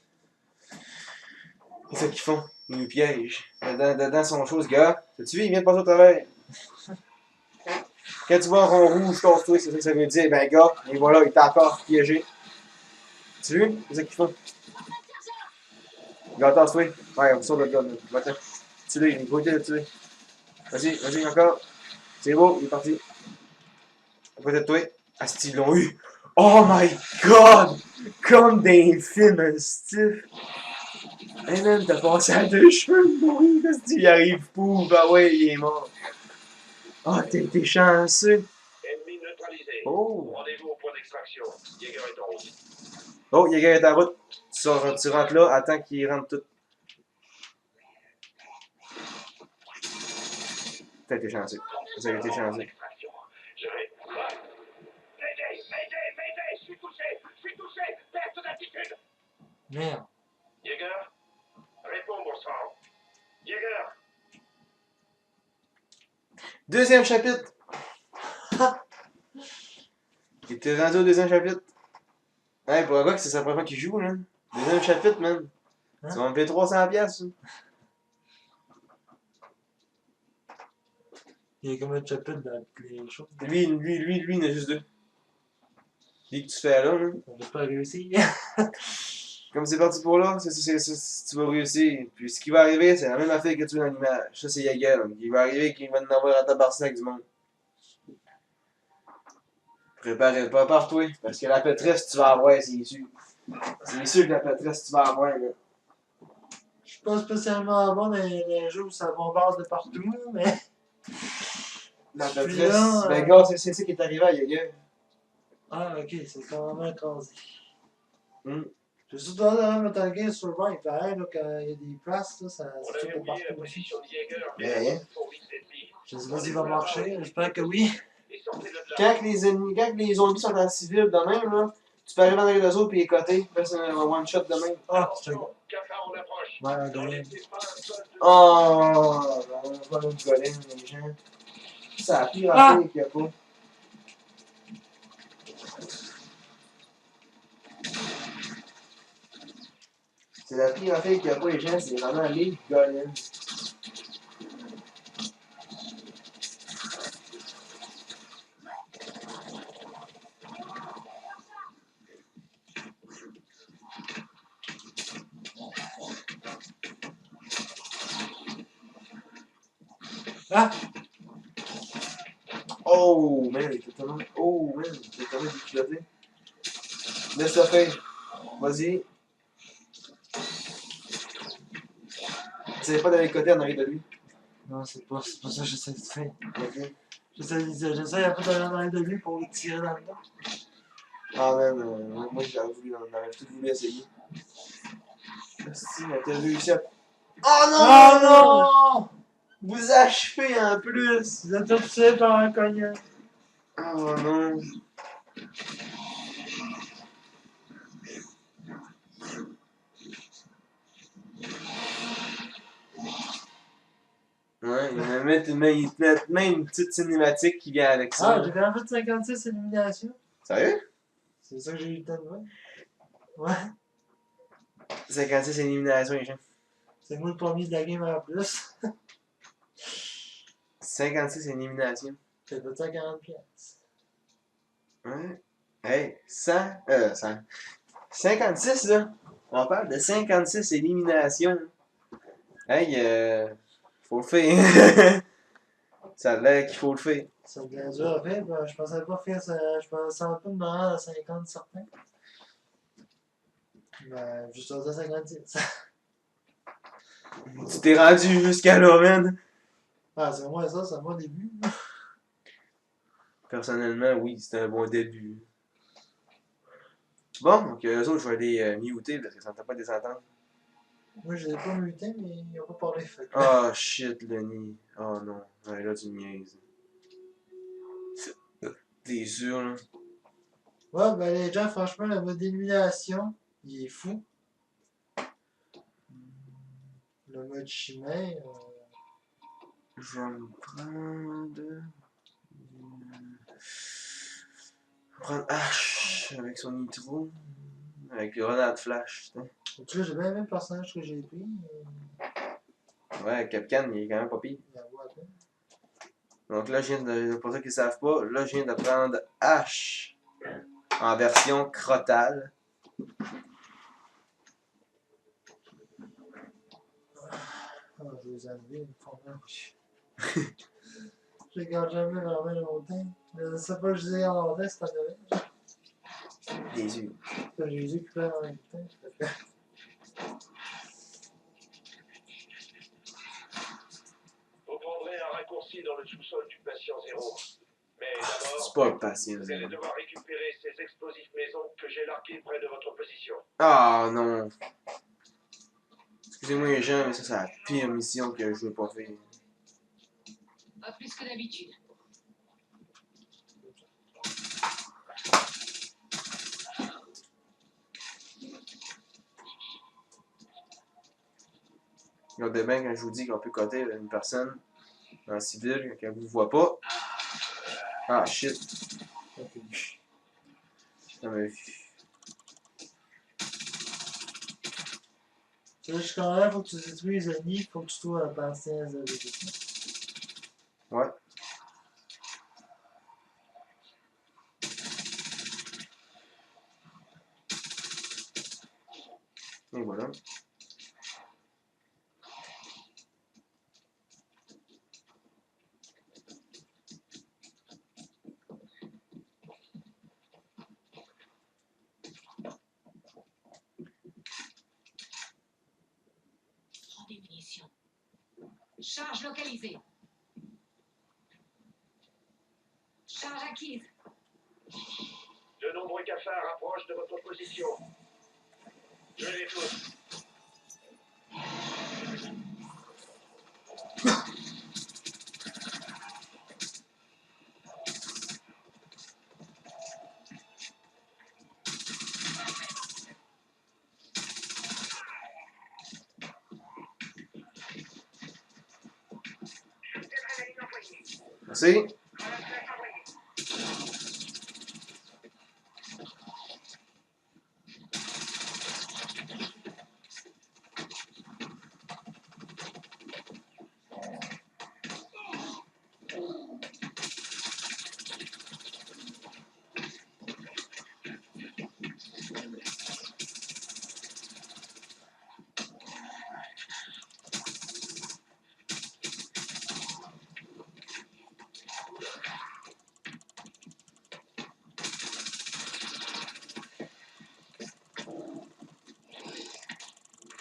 S2: C'est ça qu'ils font. Ils nous piègent. Dedans son chose, gars. T'as-tu vu, il vient de passer au travers. Quand tu vois un rond rouge, casse-toi, c'est ça que ça veut dire. Ben, gars, et voilà, il t'a encore piégé. Tu vu? C'est ça qu'ils font. Gars, tasse-toi. Ouais, on sort de là. Va-t'en. Tue-le, il est côté de tuer. Vas-y, encore. C'est beau, il est parti. À côté de toi. Asti, ils l'ont eu. Oh my god! Comme des films, Asti. Hey man, t'as passé à 2 cheveux de mourir, Asti, il arrive pouf, ah ouais, il est mort. Oh, t'es chanceux.
S4: Ennemi neutralisé.
S2: Oh!
S4: Rendez-vous au point d'extraction. Jäger est en route.
S2: Oh, Jäger est en route. Tu rentres là, attends qu'il rentre tout. T'as été chanceux. Vous avez été chanceux.
S4: Extraction. Je vais. Mayday, je suis touché. Perte d'altitude.
S1: Merde.
S4: Jäger, réponds, bon sang. Jäger,
S2: Deuxième chapitre. Il était rendu au deuxième chapitre. Ouais, pour un gars que c'est sa première fois qu'il joue, là. Deuxième chapitre, man.
S1: Hein?
S2: Tu vas me payer 300$. piastres.
S1: Il y a combien de chapitres dans les choses?
S2: Lui, il y en a juste 2. Lui que tu fais là,
S1: On n'a pas réussi.
S2: Comme c'est parti pour là, tu vas réussir. Puis ce qui va arriver, c'est la même affaire que tu vois dans l'image. Ça, c'est Jäger. Il va arriver qu'il va en avoir à tabarnak du monde. Prépare-toi, parce que la pétresse, tu vas avoir, c'est sûr. C'est sûr que la pétresse, tu vas avoir, là.
S1: Je suis pas spécialement bon dans les jeux où ça bombarde de partout, là, mais.
S2: La
S1: Celui-là,
S2: pétresse. Ben, gars, c'est ça qui est arrivé à Yaga.
S1: Ah, ok, c'est quand même écrasé.
S2: Hmm.
S1: J'ai surtout dans Metal Gear Survive, pareil, là, quand il y a des places, là, ça
S4: On
S1: saute
S4: avait
S1: de
S4: oublié la
S1: partout aussi.
S4: position de Jäger, mais
S2: Ben,
S4: la
S2: hein.
S4: route trop vite l'ennemi.
S1: Je sais pas s'il va marcher, j'espère que oui.
S4: Et sortez de là.
S2: Quand les zombies sont en civil de même, là, tu peux arriver dans les réseaux et les coter, faire un one shot de même.
S1: Ah, c'est un gars.
S4: Attention, cafard en approche.
S1: Ouais, un
S4: N'en
S1: gars.
S4: laissez pas un seul de
S2: Oh, non, pas une colline, les gens. C'est la pire
S1: Ah!
S2: affaire qu'il y a pas. C'est la pire affaire qu'il y a pas, les gens, c'est vraiment les golems.
S1: Ah!
S2: Oh, man, il était tellement. Oh, man, il était tellement déculoté. Laisse-le faire. Vas-y. Essayez pas d'aller côté en arrière de lui.
S1: Non, c'est pas ça que j'essaie de faire.
S2: Ok.
S1: J'essaie un peu d'aller dans de lui pour le tirer dans le dos.
S2: Ah, man, moi j'aurais voulu, on aurait tout voulu essayer. Si, on t'a réussi à. Oh non!
S1: Oh non!
S2: Vous achevez en plus!
S1: Vous êtes obsédé par un cogneur.
S2: Oh non! Ouais, ils te mettent même une petite cinématique qui vient avec ça.
S1: Ah, j'ai quand même fait 56 éliminations.
S2: Sérieux?
S1: C'est ça que j'ai eu le temps de voir. Ouais.
S2: 56 éliminations, les gens.
S1: C'est moi le premier de la game en plus.
S2: 56 éliminations.
S1: J'ai fait ça à 40 piastres.
S2: Ouais. Hey, 100. 56 là. On parle de 56 éliminations. Hey, faut le faire. Ça a l'air qu'il faut le faire.
S1: Ça devient dur à faire. Ben, je pensais pas faire ça. Je pensais pas de me rendre à 50 certains. Ben, juste à 56.
S2: Tu t'es rendu jusqu'à là, man.
S1: Ah, c'est moi ça, c'est mon début.
S2: Personnellement, oui, c'était un bon début. Bon, donc eux autres, je vais les muter parce que ça ne t'a pas des entendre.
S1: Moi, je l'ai pas muté, mais ils ont pas parlé. Fait que...
S2: Oh shit, Lenny. Oh non. Ouais, là, tu niaises. T'es sûr, là?
S1: Ouais, ben les gens, franchement, le mode d'élimination, il est fou. Le mode chimère.
S2: Je vais me prendre. Prendre H avec son nitro. Avec le Ronald Flash. Putain.
S1: En tout cas, j'ai bien aimé le personnage que j'ai pris.
S2: Ouais, Capcan, il est quand même pas pire.
S1: Il y a voix à peine.
S2: Donc là, je viens de. Pour ceux qui ne savent pas, là, je viens de prendre H en version crotale.
S1: Ah, je les ai enlevés, ils me font mal. Je les garde jamais vraiment longtemps. Je sais pas, je les ai en longtemps, c'est pas de
S2: Les yeux.
S1: j'ai les récupérés en même temps.
S4: Vous prendrez un raccourci dans le sous-sol du patient zéro. Mais
S2: C'est
S4: d'abord,
S2: pas patient.
S4: vous allez devoir récupérer ces explosifs maison que j'ai largués près de votre position.
S2: Ah non. Excusez-moi les gens, mais ça, c'est la pire mission que je veux pas faire.
S3: Pas plus que d'habitude.
S2: Regardez bien quand je vous dis qu'on peut coter une personne en civil, qu'elle vous voit pas. Ah shit. Non mais.
S1: Tu sais, jusqu'en là, faut que tu détruises le nid, faut que tu trouves un patient de
S2: Ouais. Et voilà.
S3: position. Charge localisée. Charge acquise.
S4: De nombreux cafards approchent de votre position. Je les tous.
S2: Merci.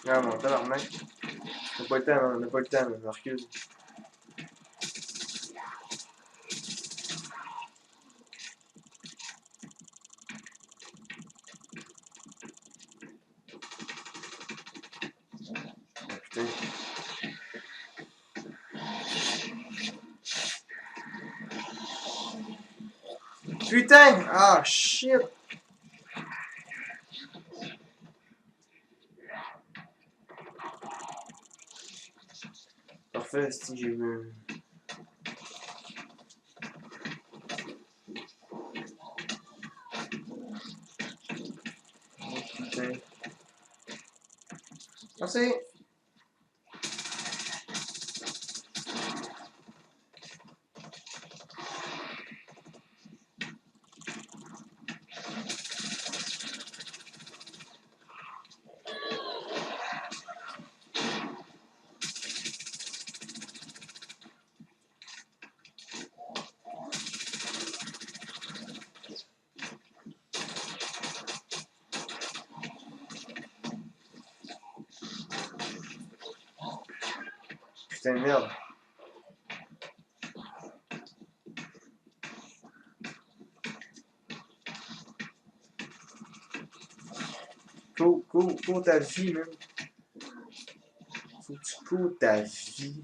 S2: Ah, mon tabarnak. On n'a pas le temps, on n'a pas le temps, on recule. Ah, putain. Putain! Ah, shit! Parfait, si j'ai vu. Oh, putain. Merci! Putain de merde. Cours ta vie, man. Faut que tu cours ta vie.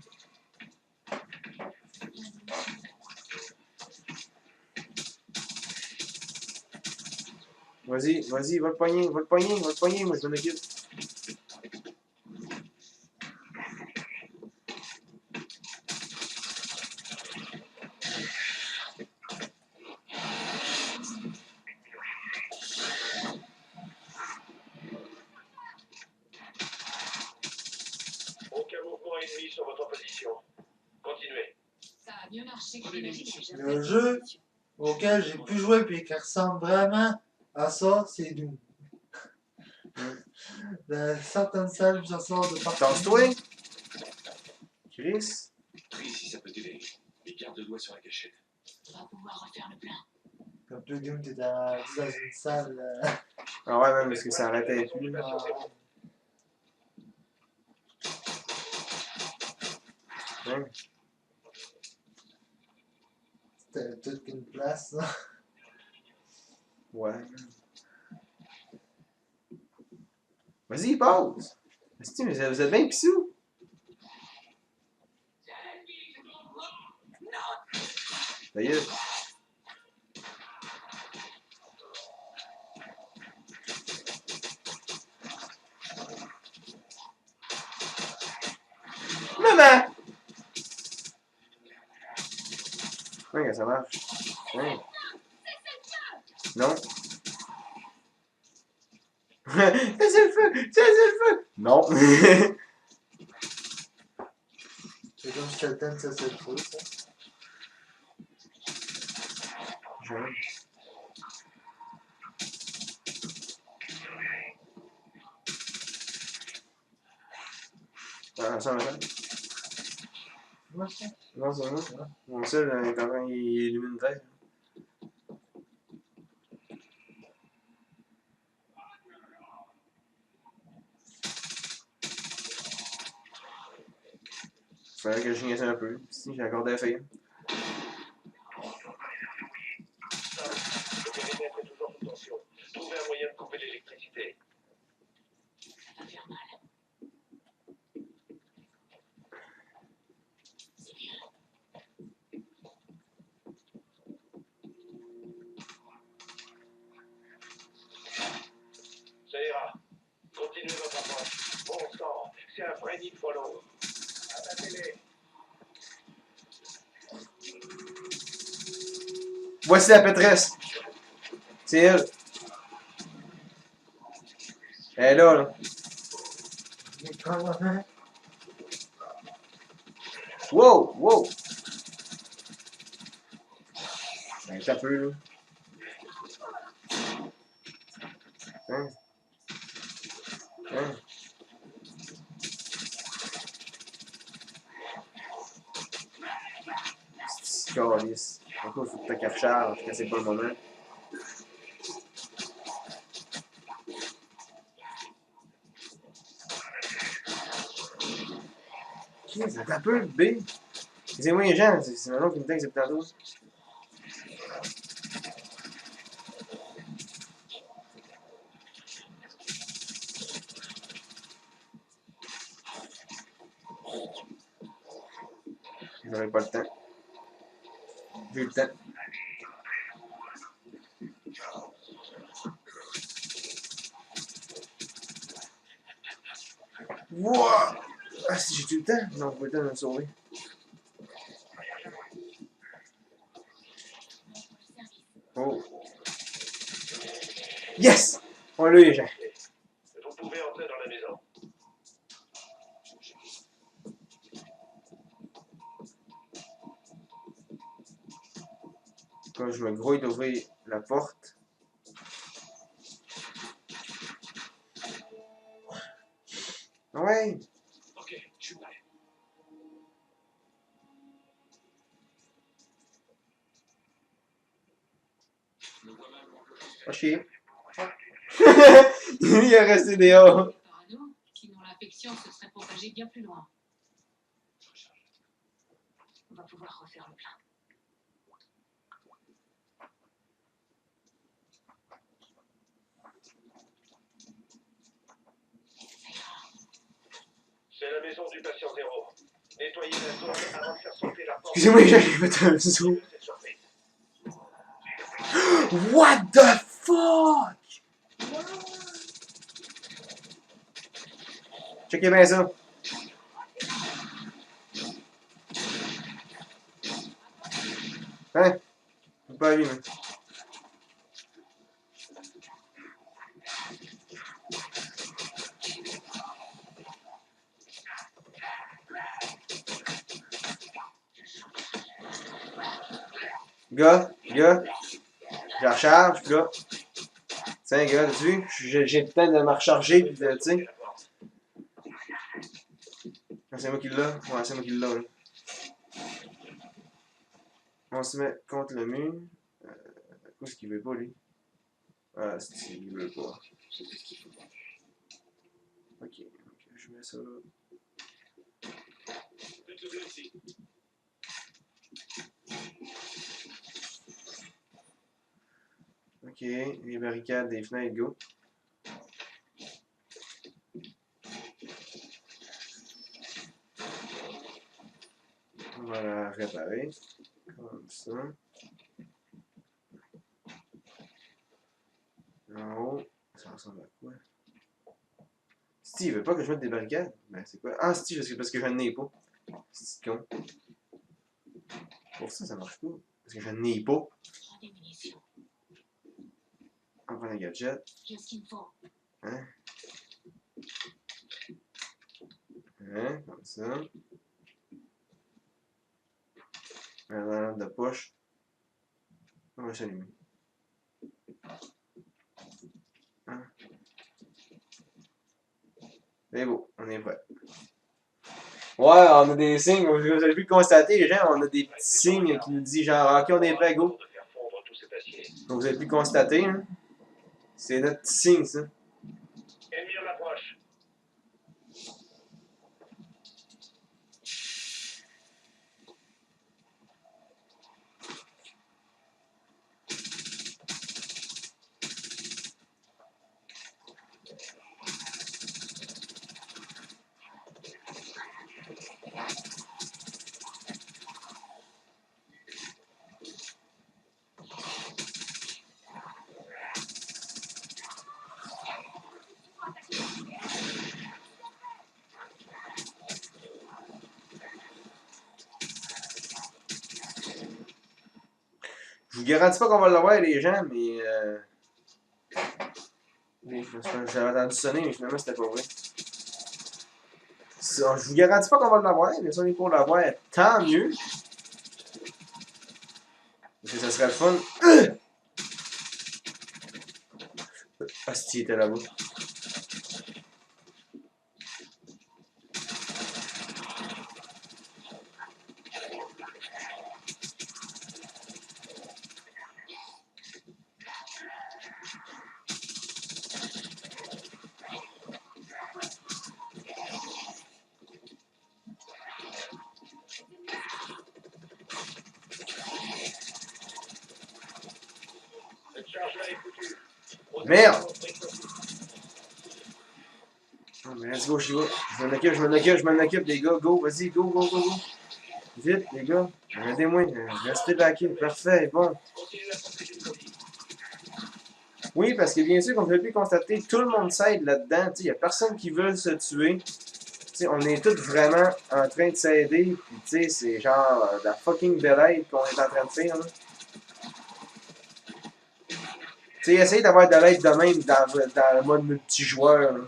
S2: Vas-y, vas-y, va le pogner, va le pogner, va le pogner, moi je m'en occupe.
S4: Aucun mouvement ennemi sur votre position. Continuez.
S3: Ça a mieux marché que
S5: Prenez les
S3: j'imaginais.
S5: missions.
S1: Le jeu auquel j'ai pu jouer puis qui ressemble vraiment à ça, c'est Doom. Dans certaines salles, je sors de partout.
S2: Tasse-toi! Chris?
S5: Oui, si ça peut t'aider. Et garde le doigt sur la gâchette.
S3: On va pouvoir refaire le plein.
S1: Comme toi, Doom, t'es dans une salle.
S2: Ah ouais, même parce que ça arrêtait plus.
S1: Ah,
S2: Hein?
S1: c'était toute une place, là.
S2: Ouais. Vas-y, pause! Esti, mais vous êtes bien pissou! D'ailleurs. Maman! Ouais, que ça marche. Ouais. Non. C'est le feu! C'est le feu! Non.
S1: C'est comme si quelqu'un de cessait le feu, ça.
S2: J'aime. Ah, ça m'attend.
S1: Moi, ça.
S2: Non, c'est moi. Mon seul, il est en train, il illumine une tête. Fallait que je niaise un peu. Si, j'ai accordé la fille.
S4: Le périmètre est toujours sous tension. Trouvez un moyen de couper l'électricité.
S3: Ça va faire mal. C'est bien.
S4: Ça ira. Continuez votre approche. Bon sang, c'est un vrai nid de follow. Abattez-les.
S2: Voici la pétresse. C'est elle. Elle est là, là.
S1: Mais comment?
S2: Wow, wow. Ben, t'as peu, là. Hein? Hein? C'est calice. Pourquoi faut que tu recharges quand c'est pas le moment? Chris, t'as peu, B. C'est moi les gens, c'est maintenant qui me texte depuis tantôt. J'aurais pas le temps. J'ai eu le temps. Wouah! Ah, si j'ai eu le temps? Non, pas le temps de me sauver. Oh. Yes! On l'a eu, les gens.
S4: Vous pouvez entrer dans la maison.
S2: Quand je me grouille d'ouvrir la porte. Ouais!
S5: Ok, je suis prêt.
S2: Pas chier. Il est resté dehors.
S3: Parano, sinon l'infection se serait propagée bien plus loin. On va pouvoir refaire le plein.
S4: C'est la maison du patient zéro. Nettoyez la zone avant de faire sauter la porte.
S2: Excusez-moi, j'ai fait un zoom.
S4: de cette surprise.
S2: What the fuck? Checkez bien ça. Hein? J'ai pas vu, mais. Gars, je recharge, puis là. Tiens, gars, t'as vu? J'ai le temps de me recharger, puis de, tu sais. Ah, c'est moi qui l'ai. Ouais, c'est moi qui l'ai, là. On se met contre le mur. Où est-ce qu'il veut pas, lui? Ah, c'est il veut pas. Ok, je mets ça là.
S5: Faites le plein ici.
S2: Ok, les barricades des fenêtres, go. On va la réparer. Comme ça. En haut, ça ressemble à quoi? Steve, il veut pas que je mette des barricades? Ben, c'est quoi? Ah, Steve, parce que je n'en ai pas. C'est con. Pour ça, ça marche pas. Parce que je n'en ai pas.
S3: Prends des munitions.
S2: On prend un gadget.
S3: J'ai ce qu'il me faut.
S2: Hein? Hein? Comme ça. Un lampe de poche. On va s'allumer. Hein? C'est beau, on est prêt. Ouais, on a des signes, vous avez pu constater, les gens, on a des petits signes qui nous disent genre, ok, on est prêt, go.
S4: De faire fondre tout cet acier.
S2: Donc vous avez pu constater, hein? C'est notre petit signe, ça.
S4: Ennemi en approche.
S2: garantis pas qu'on va l'avoir, les gens, mais. Oui, j'avais entendu sonner, mais finalement, c'était pas vrai. Je vous garantis pas qu'on va l'avoir, mais si on est pour l'avoir, tant mieux. Parce que ça serait le fun. Asti, il était là-bas.
S4: Cette charge-là est foutue.
S2: Merde! Oh, mais let's go, Shiva. Je m'en occupe, les gars. Go, vas-y, go, go, go, go. Vite, les gars. Aidez-moi. Restez backés. Parfait, bon.
S4: Continuez à protéger le colis.
S2: Oui, parce que bien sûr, comme vous avez pu constater, tout le monde s'aide là-dedans. Il n'y a personne qui veut se tuer. T'sais, on est tous vraiment en train de s'aider. Puis, c'est genre de la fucking belle aide qu'on est en train de faire. Là. Essayez d'avoir de l'aide de même dans le mode multijoueur. Là.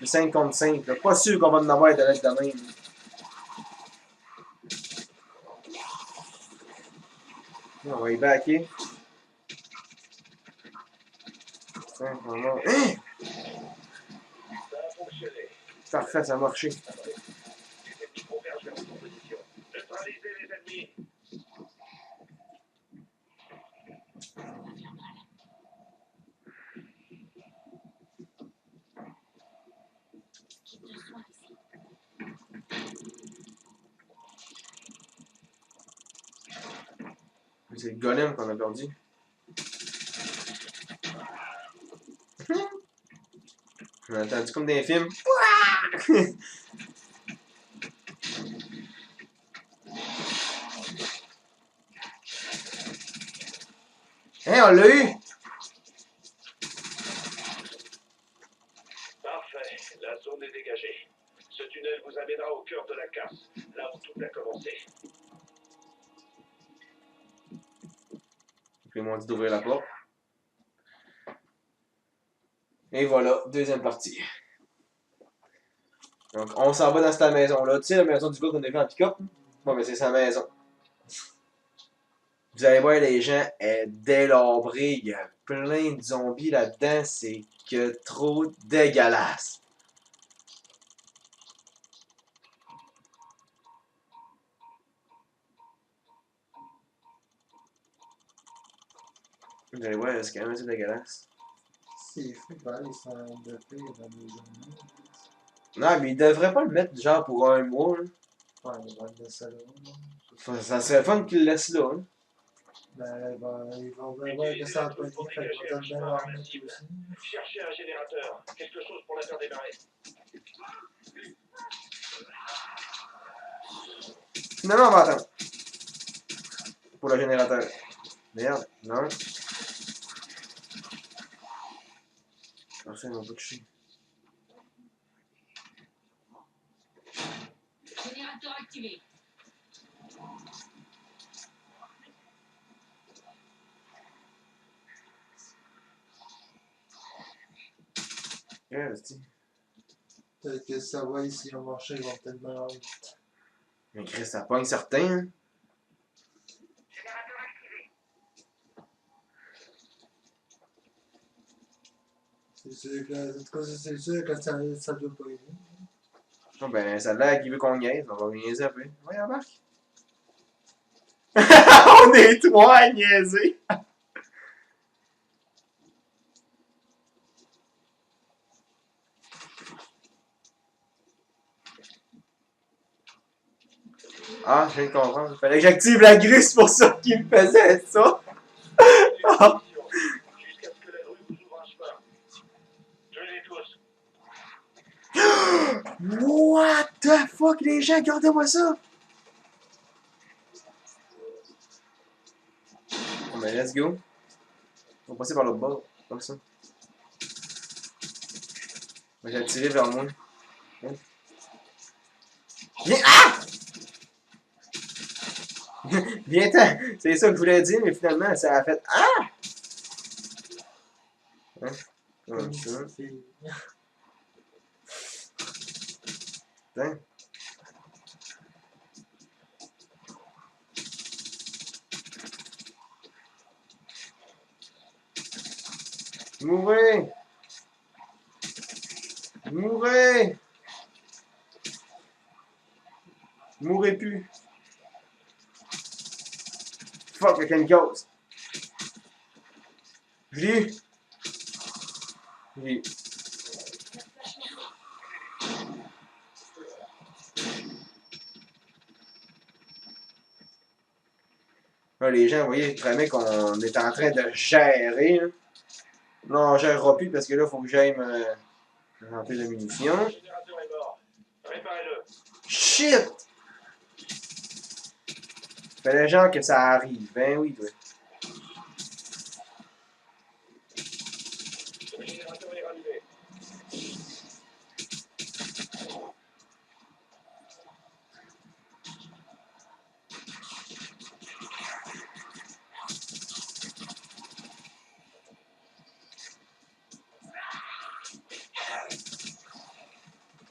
S2: 5 contre 5. Là. Pas sûr qu'on va en avoir de l'aide de même. On va y backer. Hein?
S4: Ça a fonctionné.
S2: Parfait, ça a marché.
S4: Les ennemis convergent vers votre position. Neutralisez les ennemis.
S3: J'ai besoin ici.
S2: C'est le golem qu'on a perdu. On a entendu comme dans les films. Hein, on l'a eu!
S4: Parfait. La zone est dégagée. Ce tunnel vous amènera au cœur de la casse, là où tout a commencé.
S2: Puis ils m'ont dit d'ouvrir la porte. Et voilà, deuxième partie. Donc, on s'en va dans cette maison-là. Tu sais, la maison du gars qu'on a vu en pick-up? Bon, mais c'est sa maison. Vous allez voir, les gens est délabré. Il y a plein de zombies là-dedans. C'est que trop dégueulasse. Vous allez voir, c'est quand même assez dégueulasse.
S1: C'est fou, pareil, ils sont dopés dans les journées.
S2: Non, mais ils devraient pas le mettre genre pour un mois. Là.
S1: Ouais, ils vont le laisser là.
S2: Ça serait fun qu'ils le laissent là. Hein.
S1: Ben, ils vont voir que ça a pas été fait. Ils vont donner leur net aussi.
S4: Cherchez un générateur. Quelque chose pour la faire démarrer.
S2: Finalement, on va attendre. Pour le générateur. Merde, non. Parfait, ils m'ont pas touché.
S3: Générateur activé.
S2: Ouais, vas-y.
S1: Peut-être que ça va ici, on marché, ils vont peut-être bien avoir vite.
S2: Mais Chris, ça pogne certain. Hein.
S1: C'est sûr que, en tout cas, c'est sûr que ça doit pas aider.
S2: Oh, ben, ça a l'air qu'il veut qu'on niaise. On va niaiser un peu. Ouais, embarque. On est trois à niaiser. Ah, je viens de comprendre. Fallait que j'active la grue, c'est pour ça qu'il me faisait ça. Ah.
S4: Jusqu'à ce que la grue vous ouvre un chemin. Tuez-les tous.
S2: What the fuck, les gens, regardez-moi ça. Bon, ben, let's go. On va passer par l'autre bord, comme ça. Moi, j'ai tiré vers moi. Viens! Ah! Viens-t'en! C'est ça que je voulais dire, mais finalement, ça a fait. Ah! Hein? Comme ça. Putain. Mourez! Mourez! Mourez plus! Fuck, avec une cause! Je l'ai eu! Je l'ai eu. Là, les gens, vous voyez, vraiment qu'on est en train de gérer. Là. Non, on gérera plus parce que là, il faut que j'aille me remplir de munitions.
S4: Le générateur est mort. Réparez-le.
S2: Shit! Fallait genre que ça arrive. Ben oui, toi.
S4: Le générateur est rallumé.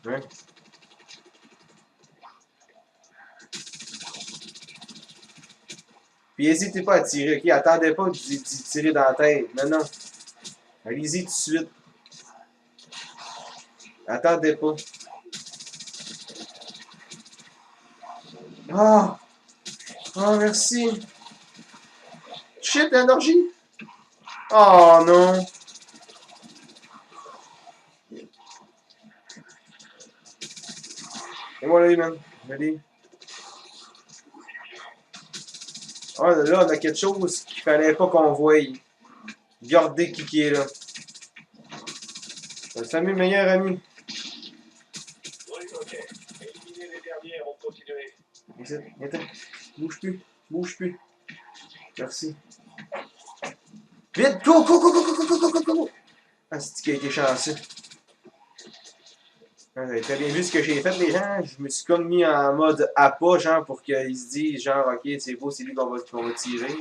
S2: Ouais. Puis n'hésitez pas à tirer, ok? Attendez pas d'y tirer dans la tête. Non, non. Allez-y tout de suite. Attendez pas. Ah! Oh, merci. Shit, l'énergie. Oh non. Et voilà, man. Allez. Ah, là, on a quelque chose qu'il fallait pas qu'on voie. Regardez qui est là. Notre famille meilleur ami.
S4: Oui, ok. Éliminez les derniers, on continue.
S2: Ici, viens-t'en. Bouge plus. Bouge plus. Merci. Vite! Go, go, go, go, go, go, go, go, go, go! Ah, c'est qui a été chanceux. Ah, vous avez très bien vu ce que j'ai fait, les gens. Je me suis comme mis en mode appât, genre, pour qu'ils se disent, genre, ok, c'est beau, c'est lui qu'on va tirer.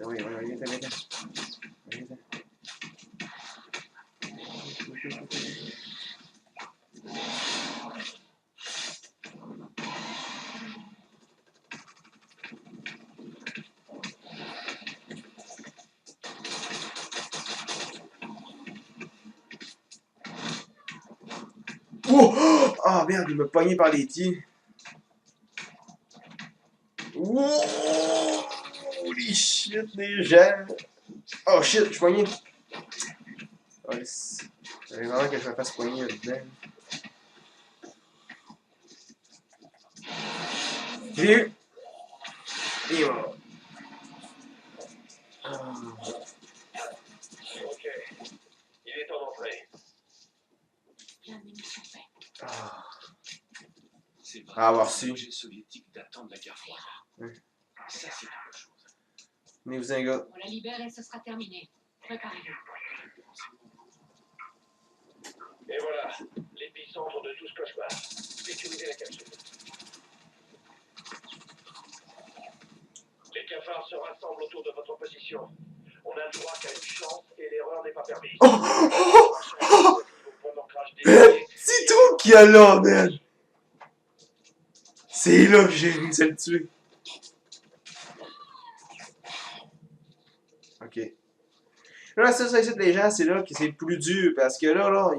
S2: Oui, viens-t'en, viens-t'en. Viens-t'en. Oh! Ah, merde, il m'a pogné par les pieds. Oh! Holy shit, les gens! Oh shit, je suis pogné. Oh, j'avais vraiment que je me fasse pogner là-dedans. J'ai eu! Il est mort. Ah.
S4: Ok. Il est en entrée.
S3: La munition faite.
S2: Ah.
S5: C'est vrai.
S2: Ah, avoir su.
S5: Les soviétiques datant de la guerre froide.
S2: Ouais.
S5: Ça, c'est quelque chose.
S2: Venez-vous un gars.
S3: On la libère et ce sera terminé. Préparez-vous.
S4: Et voilà, l'épicentre de tout ce cauchemar. Sécurisez la capsule. Les cafards se rassemblent autour de votre position. On a le droit qu'à une chance et l'erreur n'est pas permise.
S2: Oh! Oh! Oh! C'est tout qu'il y a là, man! C'est là que j'ai réussi à le tuer. Ok. Là, ça, ici, les gens, c'est là que c'est plus dur. Parce que là,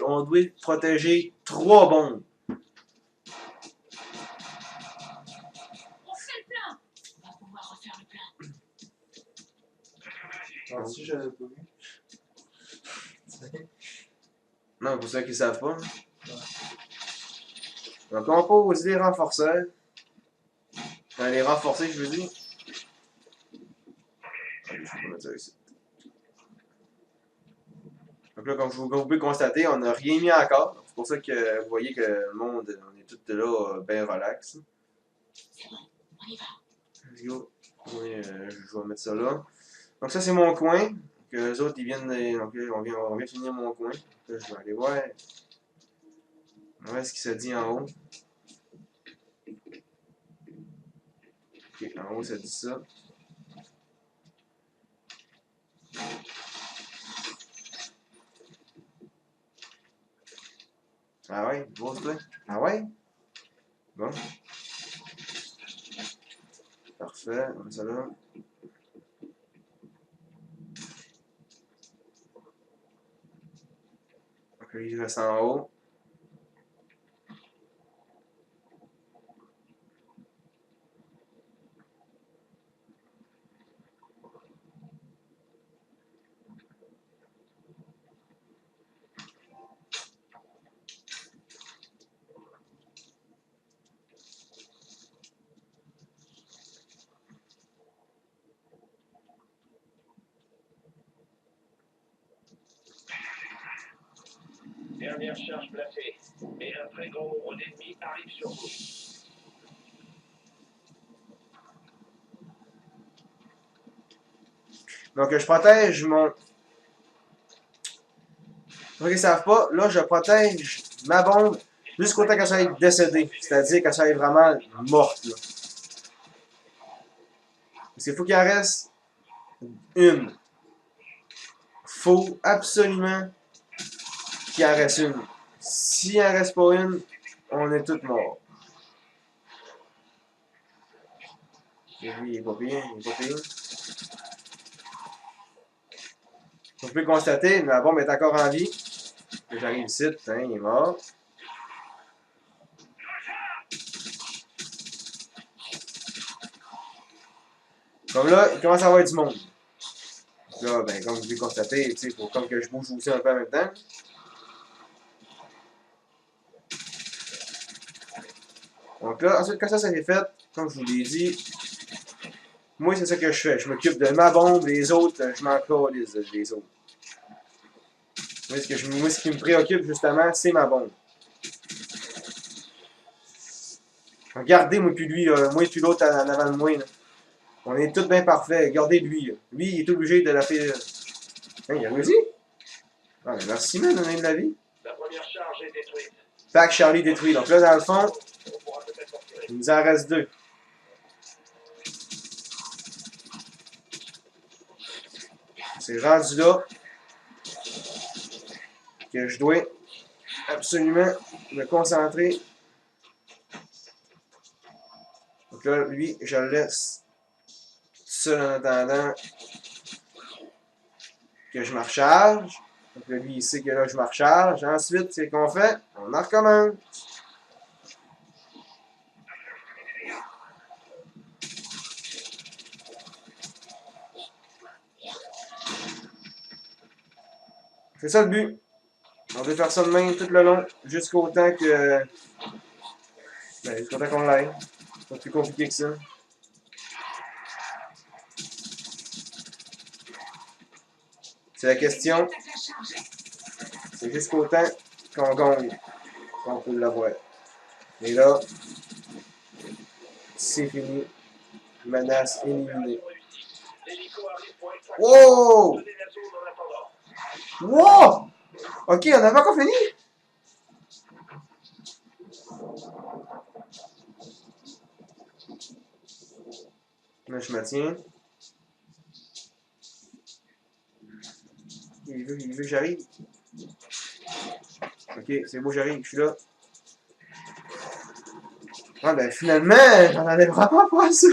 S2: on doit protéger 3 bombes.
S3: On fait le plein. On va pouvoir refaire le plein.
S1: Ah, si j'avais pas vu.
S2: Non, pour ceux qui savent pas. Donc, on pose les renforceurs. Enfin, les renforcer, je veux dire. Allez, je vais mettre ça ici. Donc là, comme vous pouvez constater, on n'a rien mis encore. C'est pour ça que vous voyez que le monde, on est tous là, bien relax.
S3: C'est bon, on y va.
S2: Let's go. Oui, je vais mettre ça là. Donc ça, c'est mon coin. Donc, eux autres, ils viennent donc là, on vient finir mon coin. Là, je vais aller voir. Ouais, ce qui se dit en haut. Ok, en haut, ça dit ça. Ah ouais, pose toi. Ah ouais? Bon. Parfait, on met ça là. Ok, il reste en haut.
S4: Dernière charge placée. Et un très grand nombre d'ennemis arrive sur vous.
S2: Donc, je protège mon. Pour ceux qui ne savent pas, là, je protège ma bombe jusqu'au temps qu'elle soit décédée. C'est-à-dire qu'elle soit vraiment morte. Là. Parce qu'il faut qu'il en reste une. Faut absolument qu'il en reste une. S'il en reste pas une, on est tous morts. Et lui, il est pas pire, il est pas pire. Vous pouvez constater, ma bombe est encore en vie. J'arrive ici, hein, il est mort. Comme là, il commence à y avoir du monde. Là, ben, comme vous pouvez constater, il faut comme que je bouge aussi un peu en même temps. Donc là, ensuite, quand ça c'est fait, comme je vous l'ai dit, moi, c'est ça que je fais. Je m'occupe de ma bombe, les autres, je m'en calisse les autres. Moi, ce qui me préoccupe, justement, c'est ma bombe. Regardez, moi puis lui, moi puis l'autre en avant de moi. Là. On est tous bien parfaits. Regardez lui. Là. Lui, il est obligé de la faire. Hein, il a réussi? Ah, ben merci, man, on a de la vie.
S4: La première charge est détruite.
S2: Pack Charlie détruit. Donc là, dans le fond,
S4: On pourra peut-être s'en tirer.
S2: il nous en reste deux. C'est rendu là que je dois absolument me concentrer. Donc là, lui, je le laisse seul en attendant que je me recharge. Donc là, lui, il sait que là, je me recharge. Ensuite, c'est qu'on fait? On en recommence. C'est ça le but. On veut faire ça de même tout le long, jusqu'au temps que. Ben, jusqu'au temps qu'on l'aille. C'est pas plus compliqué que ça. C'est la question. C'est jusqu'au temps qu'on gagne qu'on peut l'avoir. Et là, c'est fini. Menace éliminée.
S4: L'hélico arrive pour extraction.
S2: Wow!
S4: Donnez la zone en attendant.
S2: Wow! Ok, on n'a pas encore fini? Là, je me tiens. Il veut que j'arrive. Ok, c'est beau, j'arrive, je suis là. Ah ben finalement, j'en avais vraiment pas ça.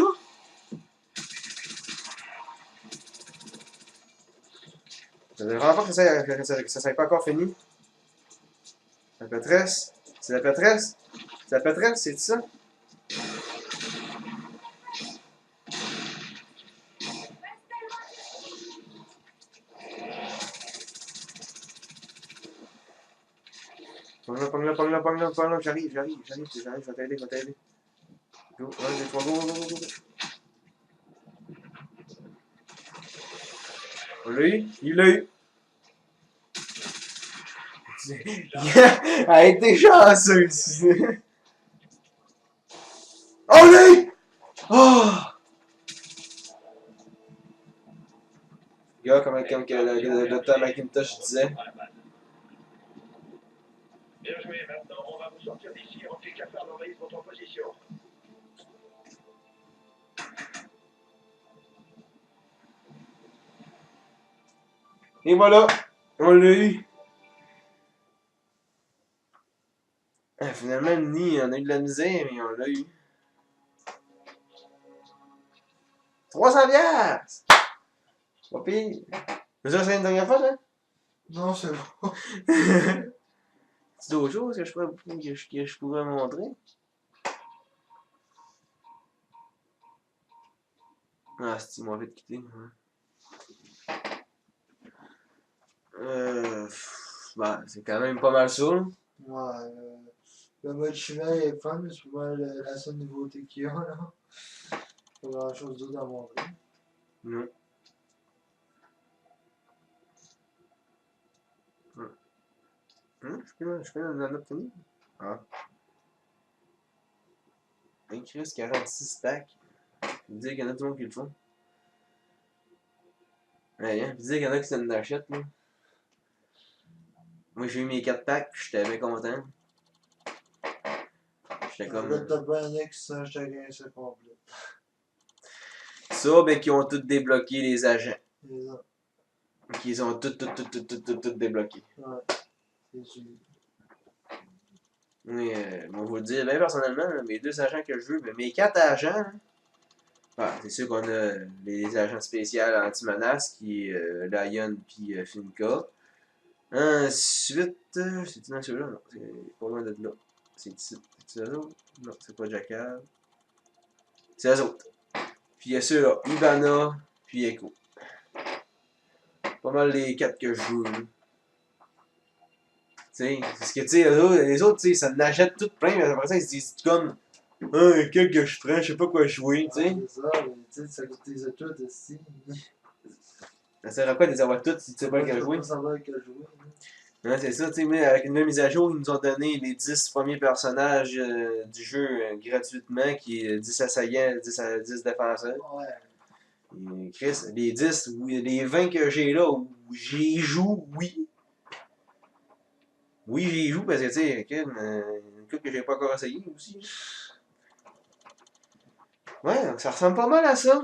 S2: J'avais vraiment pas que ça soit pas encore fini. La pétresse. C'est la pétresse? C'est la pétresse, c'est ça? Pogne-le, j'arrive, je vais t'aider. Go, 1, 2, 3, go. On l'a eu? Il l'a eu. Elle a été chanceuse. Oh, on l'a eu! Oh! Gars, comme que le docteur McIntosh disait.
S4: Bien joué. Maintenant, on va vous sortir d'ici avant que les cafards n'envahissent votre position.
S2: Et voilà, on l'a eu. Ah, finalement, le nid, on a eu de la misère, mais on l'a eu. 300 piastres! Pas pire. Mais ça, c'est une dernière fois, ça?
S1: Non, c'est bon.
S2: C'est d'autres choses que je pourrais montrer? Ah, c'est moi vite quitté. Bah, c'est quand même pas mal ça. Là.
S1: Ouais, le mode chimère est fun, mais c'est pas la seule nouveauté qu'il y a, là. Pas grand chose d'autre à montrer.
S2: Non. Je fais dans notre tenue. Ah. Un Chris 46 stacks. Je veux dire qu'il y en a tout le monde qui le font. Ouais, hein, je veux dire qu'il y en a qui s'en achètent, là. Moi, j'ai eu mes 4 packs, puis j'étais bien content. J'étais comme.
S1: Là, t'as pas un ex, ça, je t'ai ça complet.
S2: Ça, ben, qui ont tous débloqué les agents.
S1: C'est ça.
S2: Qu'ils ont tout débloqué.
S1: Ouais, c'est sûr.
S2: Oui, moi, vous le dire, ben, personnellement, là, mes 2 agents que je veux, ben, mes 4 agents, là, ah, c'est sûr qu'on a les agents spéciaux anti-menace, qui est Lion puis Finka. Ensuite, c'est dans celui-là? Non, c'est pas loin de là. C'est eux autres? Non, c'est pas Jackal. C'est eux autres. Puis il y a ceux-là, Ivana, puis Echo. Pas mal les 4 que je joue. C'est ce que, tu sais, les autres, tu sais, ça n'achète tout plein, mais après ça, ils se disent comme, ah, quel que je ferais, je sais pas quoi jouer, tu sais.
S1: C'est ça, mais tu sais, ça coûte tes études aussi.
S2: Ça sert à quoi de les avoir toutes si tu sais pas quel jouer?
S1: Tu sais pas savoir quel jouer.
S2: Ouais, c'est ça, tu sais, mais avec une nouvelle mise à jour, ils nous ont donné les 10 premiers personnages du jeu gratuitement, qui est 10 assaillants, 10 défenseurs.
S1: Ouais.
S2: Et Chris, les 10, oui, les 20 que j'ai là, où j'y joue, oui. Oui, j'y joue parce que, tu sais, une couple que j'ai pas encore essayé aussi. Ouais, donc ça ressemble pas mal à ça.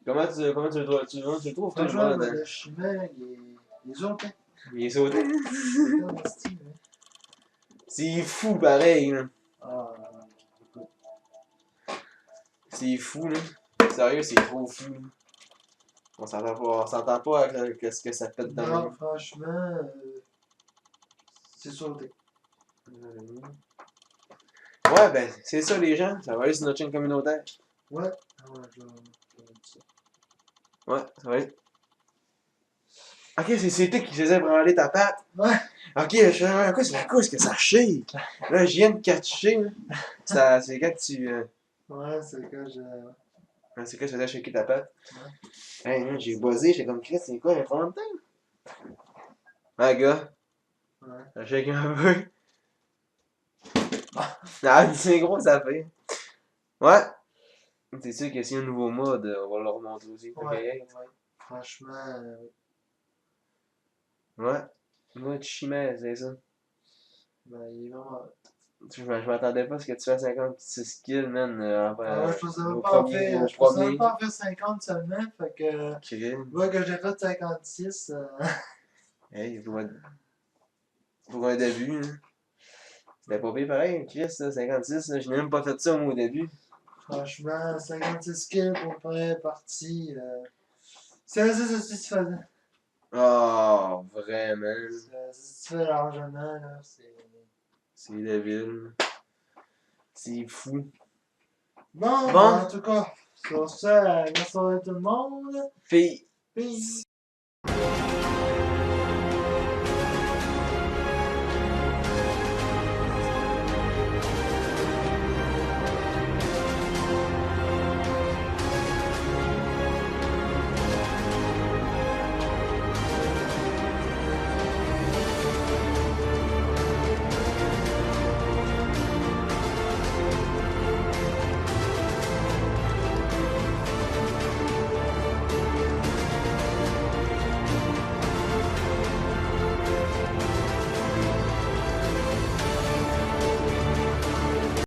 S2: Comment tu le trouves, toi, le
S1: Franchement,
S2: mode?
S1: le chimère, il est autant.
S2: Il est sauté.
S1: Autant de style, hein.
S2: C'est fou, pareil, là.
S1: Ah,
S2: C'est fou, là. Sérieux, c'est trop fou, là. On s'entend pas avec ce que ça pète dans
S1: non,
S2: le
S1: franchement, c'est sauté.
S2: Ouais, ben, c'est ça, les gens. Ça va aller sur notre chaîne communautaire.
S1: Ouais. Ah ouais, je vais mettre ça.
S2: Ouais, ça va aller. Ok, c'est toi qui faisais branler ta patte.
S1: Ouais.
S2: Ok, je sais à quoi c'est la cause que ça shake. Là, je viens de catcher, là. Ça, c'est quand tu.
S1: Ouais, c'est quand je.
S2: C'est quand tu faisais shaker ta patte.
S1: Ouais.
S2: Hey, j'ai buzzé, j'étais comme, Chris, c'est quoi, un fond de temps? Ouais, gars.
S1: Ouais.
S2: Ça shake un peu. Ah, c'est gros, ça fait. Ouais. C'est sûr que s'il y a un nouveau mode, on va le remonter aussi.
S1: Ouais. Ouais. Franchement,
S2: Ouais. Moi, Chimère, c'est ça.
S1: ben, il est vraiment.
S2: Je m'attendais pas à ce que tu fasses 56 kills, man.
S1: Ah ouais, je pensais même
S2: au
S1: pas en
S2: premier.
S1: faire.
S2: Au
S1: Je pensais
S2: premier.
S1: même pas en faire 50 seulement. Fait que.
S2: Crime.
S1: Moi, que j'ai fait 56.
S2: Hey, pour un début, hein. C'était pas pire pareil, Chris, là, 56, là, je n'ai même pas fait ça moi au début.
S1: Franchement, 56 kills pour la première partie. C'est assez satisfaisant.
S2: Oh, vraiment.
S1: C'est satisfait largement, là.
S2: C'est débile. C'est fou.
S1: Bon,
S2: Bon.
S1: en tout cas, sur ça, merci à tout le monde.
S2: Puis.
S1: Peace.